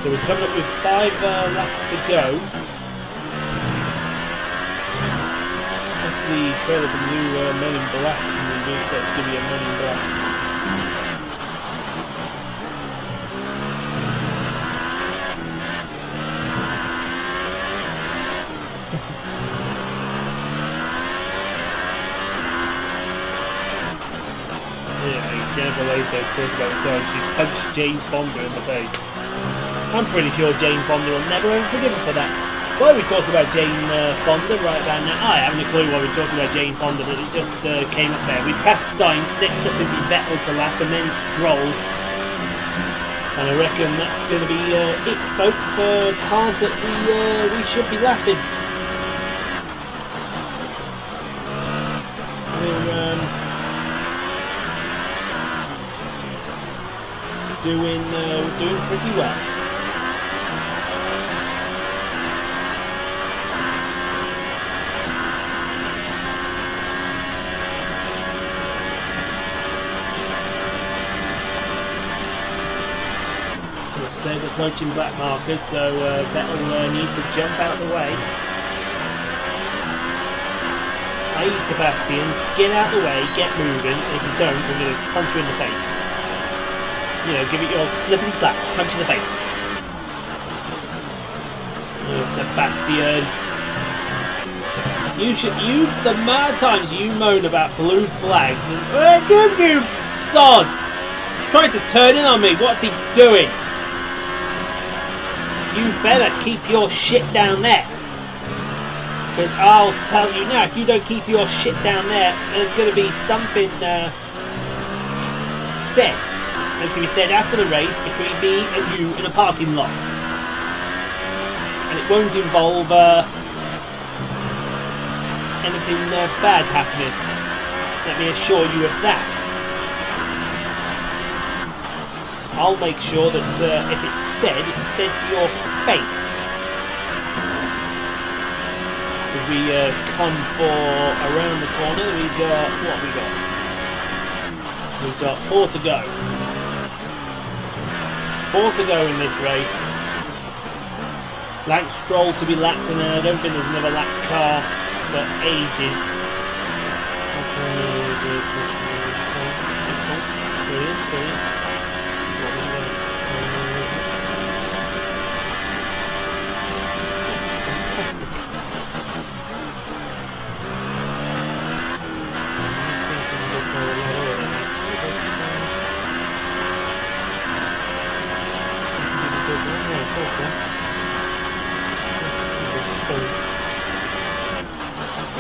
So we're coming up with 5 laps to go. That's the trailer for the new Men in Black movie, so it's going to be a Men in Black. Jennifer Lopez talked about the time she punched Jane Fonda in the face. I'm pretty sure Jane Fonda will never ever forgive her for that. Why are we talking about Jane Fonda right about now? I haven't a clue why we're talking about Jane Fonda, but it just came up there. We passed Sainz, next up would be Vettel to lap, and then Stroll. And I reckon that's going to be it, folks, for cars that we should be lapping. We're doing pretty well. It says approaching black markers, so Vettel needs to jump out of the way. Hey Sebastian, get out of the way, get moving. If you don't, I'm going to punch you in the face. You know, give it your slippity slap, punch in the face. Oh, Sebastian. The amount of times you moan about blue flags and you sod! Trying to turn in on me, what's he doing? You better keep your shit down there. Because I'll tell you now, if you don't keep your shit down there, there's going to be something said. It's going to be said after the race between me and you in a parking lot. And it won't involve anything bad happening. Let me assure you of that. I'll make sure that if it's said to your face. As we come for around the corner, we've got, what have we got? We've got 4 to go. 4 to go in this race. Lance Stroll to be lapped, and I don't think there's another lapped car for ages. Brilliant.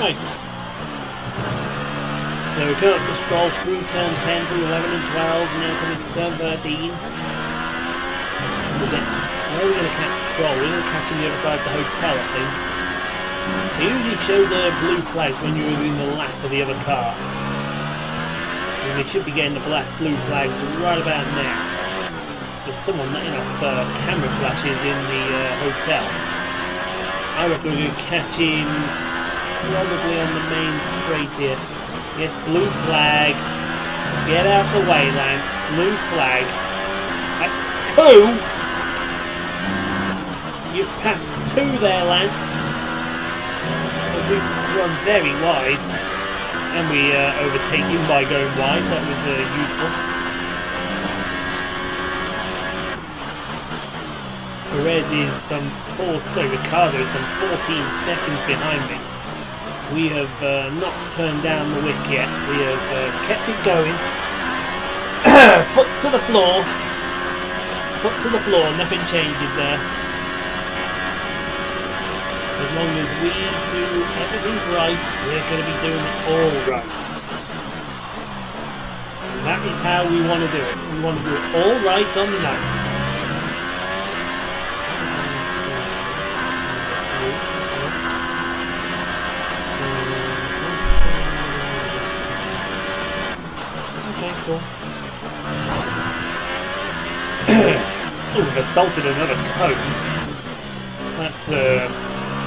Right. So we come up to Stroll through turn 10, through 11 and 12, now coming to turn 13. Where are we going to catch Stroll? We're going to catch him the other side of the hotel, I think. They usually show the blue flags when you're in the lap of the other car. And they should be getting the blue flags right about now. There's someone letting off camera flashes in the hotel. I reckon we're going to catch him probably on the main straight here. Yes, blue flag. Get out the way, Lance. Blue flag. That's 2. You've passed 2 there, Lance. As we run very wide. And we overtake him by going wide. That was useful. Perez is Ricardo is some 14 seconds behind me. We have not turned down the wick yet. We have kept it going. Foot to the floor. Foot to the floor. Nothing changes there. As long as we do everything right, we're going to be doing it all right. And that is how we want to do it. We want to do it all right on the night. Oh, we've assaulted another cone. That's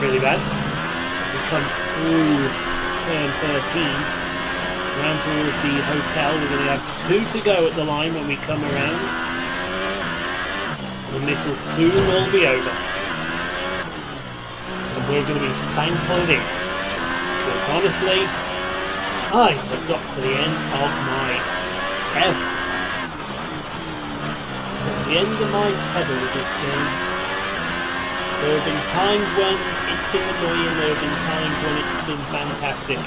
really bad. As we come through turn 13, around towards the hotel, we're going to have 2 to go at the line when we come around. And this will soon all be over. And we're going to be thankful it is. Because honestly, I have got to the end of my tether. Got to the end of my tether with this game. There have been times when it's been annoying, there have been times when it's been fantastic,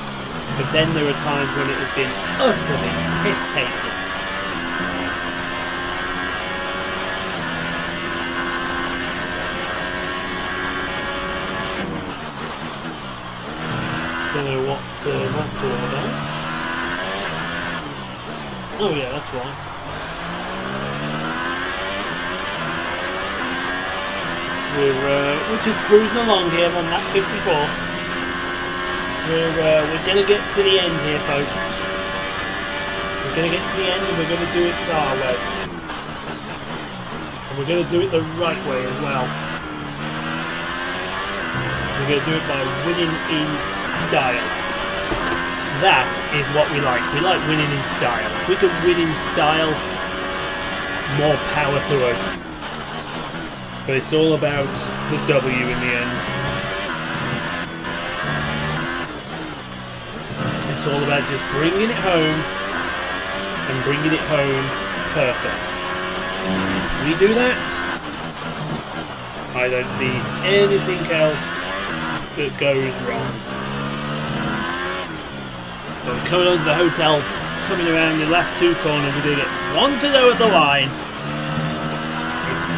but then there are times when it has been utterly piss-taking. Don't know what that's all about. Oh yeah, that's right. We're just cruising along here on that 54. We're gonna get to the end here, folks. We're gonna get to the end and we're gonna do it our way. And we're gonna do it the right way as well. We're gonna do it by winning in style. That is what we like. We like winning in style. If we can win in style, more power to us. But it's all about the W in the end. It's all about just bringing it home and bringing it home perfect. We do that, I don't see anything else that goes wrong. So we're coming onto the hotel, coming around the last 2 corners, we're going to get 1 to go at the line.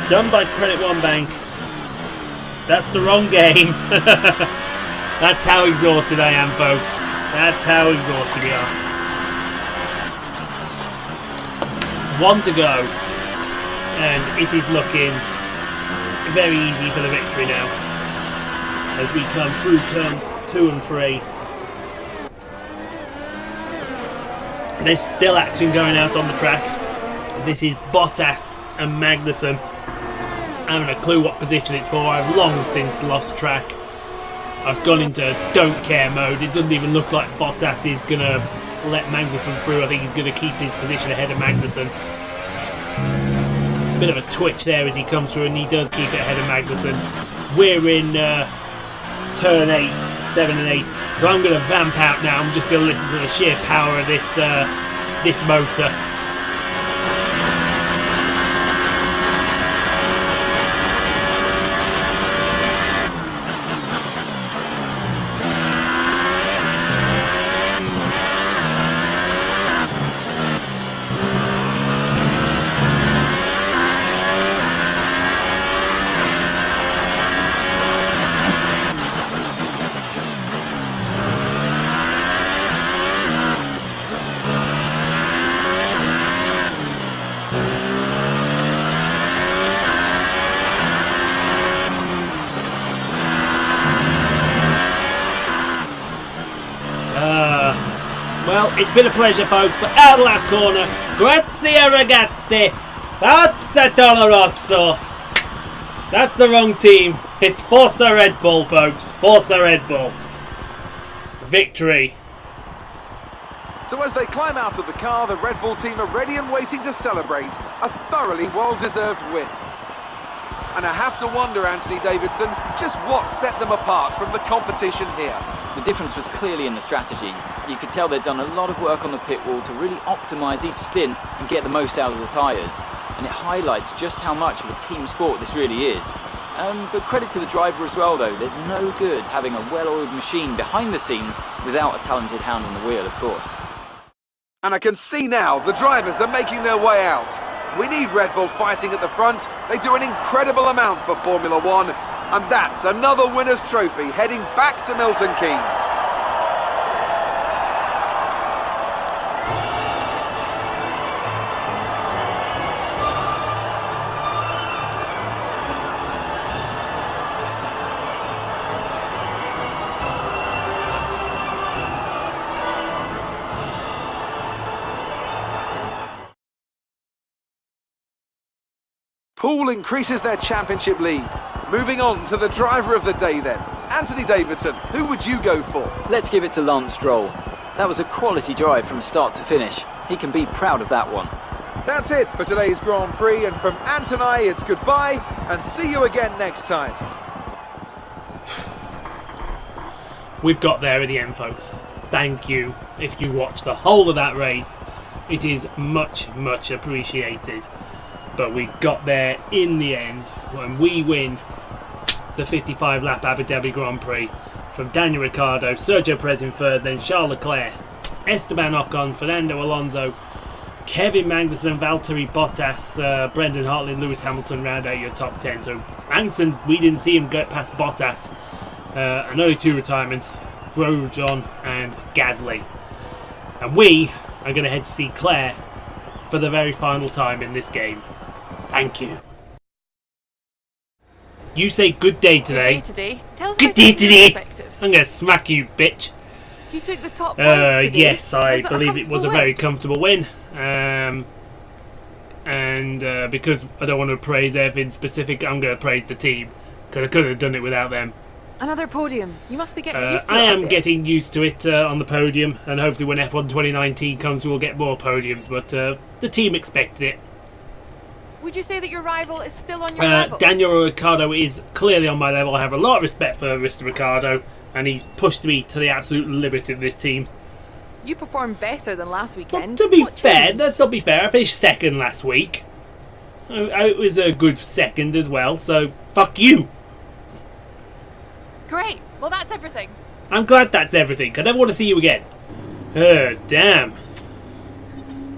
Done by Credit One Bank. That's the wrong game. That's how exhausted I am, folks. That's how exhausted we are. 1 to go. And it is looking very easy for the victory now. As we come through turn 2 and 3. There's still action going out on the track. This is Bottas and Magnussen. I haven't a clue what position it's for. I've long since lost track. I've gone into don't care mode. It doesn't even look like Bottas is going to let Magnussen through. I think he's going to keep his position ahead of Magnussen. Bit of a twitch there as he comes through, and he does keep it ahead of Magnussen. We're in turn 8, 7 and 8. So I'm going to vamp out now. I'm just going to listen to the sheer power of this motor. Well, it's been a pleasure, folks, but out of the last corner, grazie ragazzi, Forza Toro Rosso. That's the wrong team. It's Forza Red Bull, folks. Forza Red Bull. victory. So as they climb out of the car, the Red Bull team are ready and waiting to celebrate a thoroughly well-deserved win. And I have to wonder, Anthony Davidson, just what set them apart from the competition here. The difference was clearly in the strategy. You could tell they'd done a lot of work on the pit wall to really optimise each stint and get the most out of the tyres. And it highlights just how much of a team sport this really is. But credit to the driver as well, though. There's no good having a well-oiled machine behind the scenes without a talented hand on the wheel, of course. And I can see now the drivers are making their way out. We need Red Bull fighting at the front. They do an incredible amount for Formula One. And that's another winner's trophy heading back to Milton Keynes. Poole increases their championship lead. Moving on to the driver of the day then. Anthony Davidson, who would you go for? Let's give it to Lance Stroll. That was a quality drive from start to finish. He can be proud of that one. That's it for today's Grand Prix, and from Ant and I, it's goodbye and see you again next time. We've got there in the end, folks. Thank you if you watched the whole of that race. It is much, much appreciated. But we got there in the end when we win the 55-lap Abu Dhabi Grand Prix from Daniel Ricciardo, Sergio Perez in third, then Charles Leclerc, Esteban Ocon, Fernando Alonso, Kevin Magnussen, Valtteri Bottas, Brendan Hartley and Lewis Hamilton round out your top 10. So Magnussen, we didn't see him get past Bottas. And only two retirements, Grosjean and Gasly. And we are going to head to see Claire for the very final time in this game. Thank you. You say good day today. Good day today. Tell us Good about day it from your today. perspective. I'm going to smack you, bitch. You took the top place today. Yes, I Was believe it was a comfortable very win? comfortable win. And because I don't want to praise everything specific, I'm going to praise the team. Because I couldn't have done it without them. Another podium. You must be getting used to I it. am getting used to it on the podium. And hopefully when F1 2019 comes, we'll get more podiums. But the team expected it. Would you say that your rival is still on your level? Daniel Ricciardo is clearly on my level. I have a lot of respect for Mr. Ricciardo, and he's pushed me to the absolute limit of this team. You performed better than last weekend. Well, to be What fair, changed? let's not be fair. I finished second last week. It was a good second as well, so fuck you. Great. Well, that's everything. I'm glad that's everything. I never want to see you again. Damn.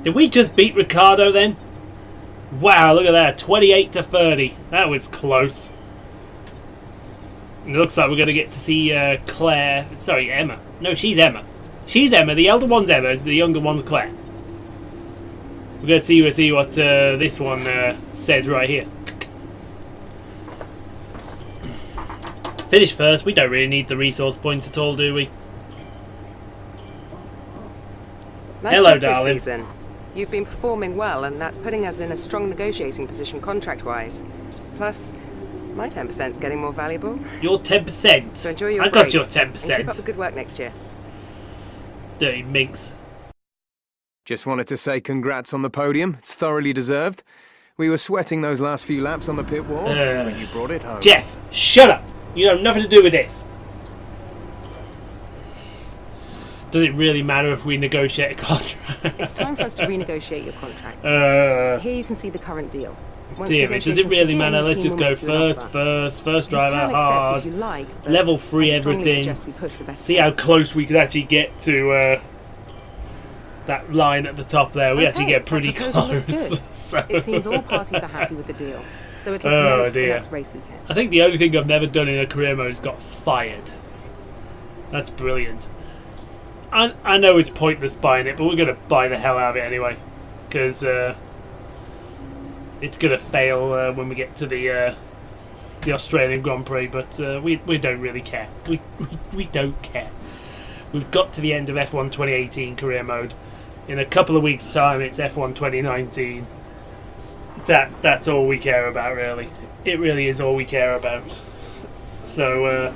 Did we just beat Ricciardo then? Wow, look at that. 28-30. That was close. It looks like we're going to get to see Claire. Sorry, Emma. No, she's Emma. She's Emma. The elder one's Emma. The younger one's Claire. We're going to see what this one says right here. Finish first. We don't really need the resource points at all, do we? Nice Hello, job this darling. season. You've been performing well, and that's putting us in a strong negotiating position contract-wise. Plus, my 10%'s getting more valuable. Your 10%. So enjoy your I got break your and keep up 10%. the good work next year. Dirty minx. Just wanted to say congrats on the podium. It's thoroughly deserved. We were sweating those last few laps on the pit wall, but you brought it home. Jeff, shut up. You have nothing to do with this. Does it really matter if we negotiate a contract? It's time for us to renegotiate your contract. Here you can see the current deal. Once Damn it, does it negotiations really begin, matter? the Let's team just will go make you an first offer. driver, You can hard, accept if you like, but level 3 I strongly everything. suggest we push for better See how close we could actually get to that line at the top there. We actually Okay, get pretty that proposal looks close. good. So- It seems all parties are happy with the deal, so it'll Oh, commence the dear. next race weekend. I think the only thing I've never done in a career mode is got fired. That's brilliant. I know it's pointless buying it, but we're going to buy the hell out of it anyway. Because it's going to fail when we get to the Australian Grand Prix, but we don't really care. We don't care. We've got to the end of F1 2018 career mode. In a couple of weeks' time, it's F1 2019. That's all we care about, really. It really is all we care about. So,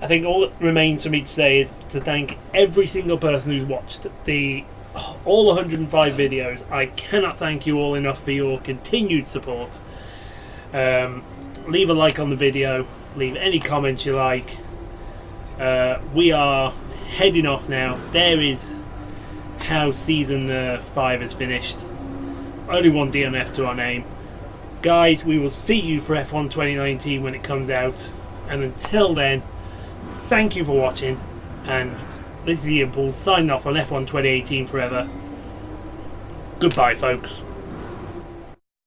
I think all that remains for me to say is to thank every single person who's watched all 105 videos. I cannot thank you all enough for your continued support. Leave a like on the video, leave any comments you like. We are heading off now. There is how season 5 is finished. Only one DNF to our name. Guys, we will see you for F1 2019 when it comes out. And until then, thank you for watching. And this is Ian Paul signing off on F1 2018 forever. Goodbye, folks.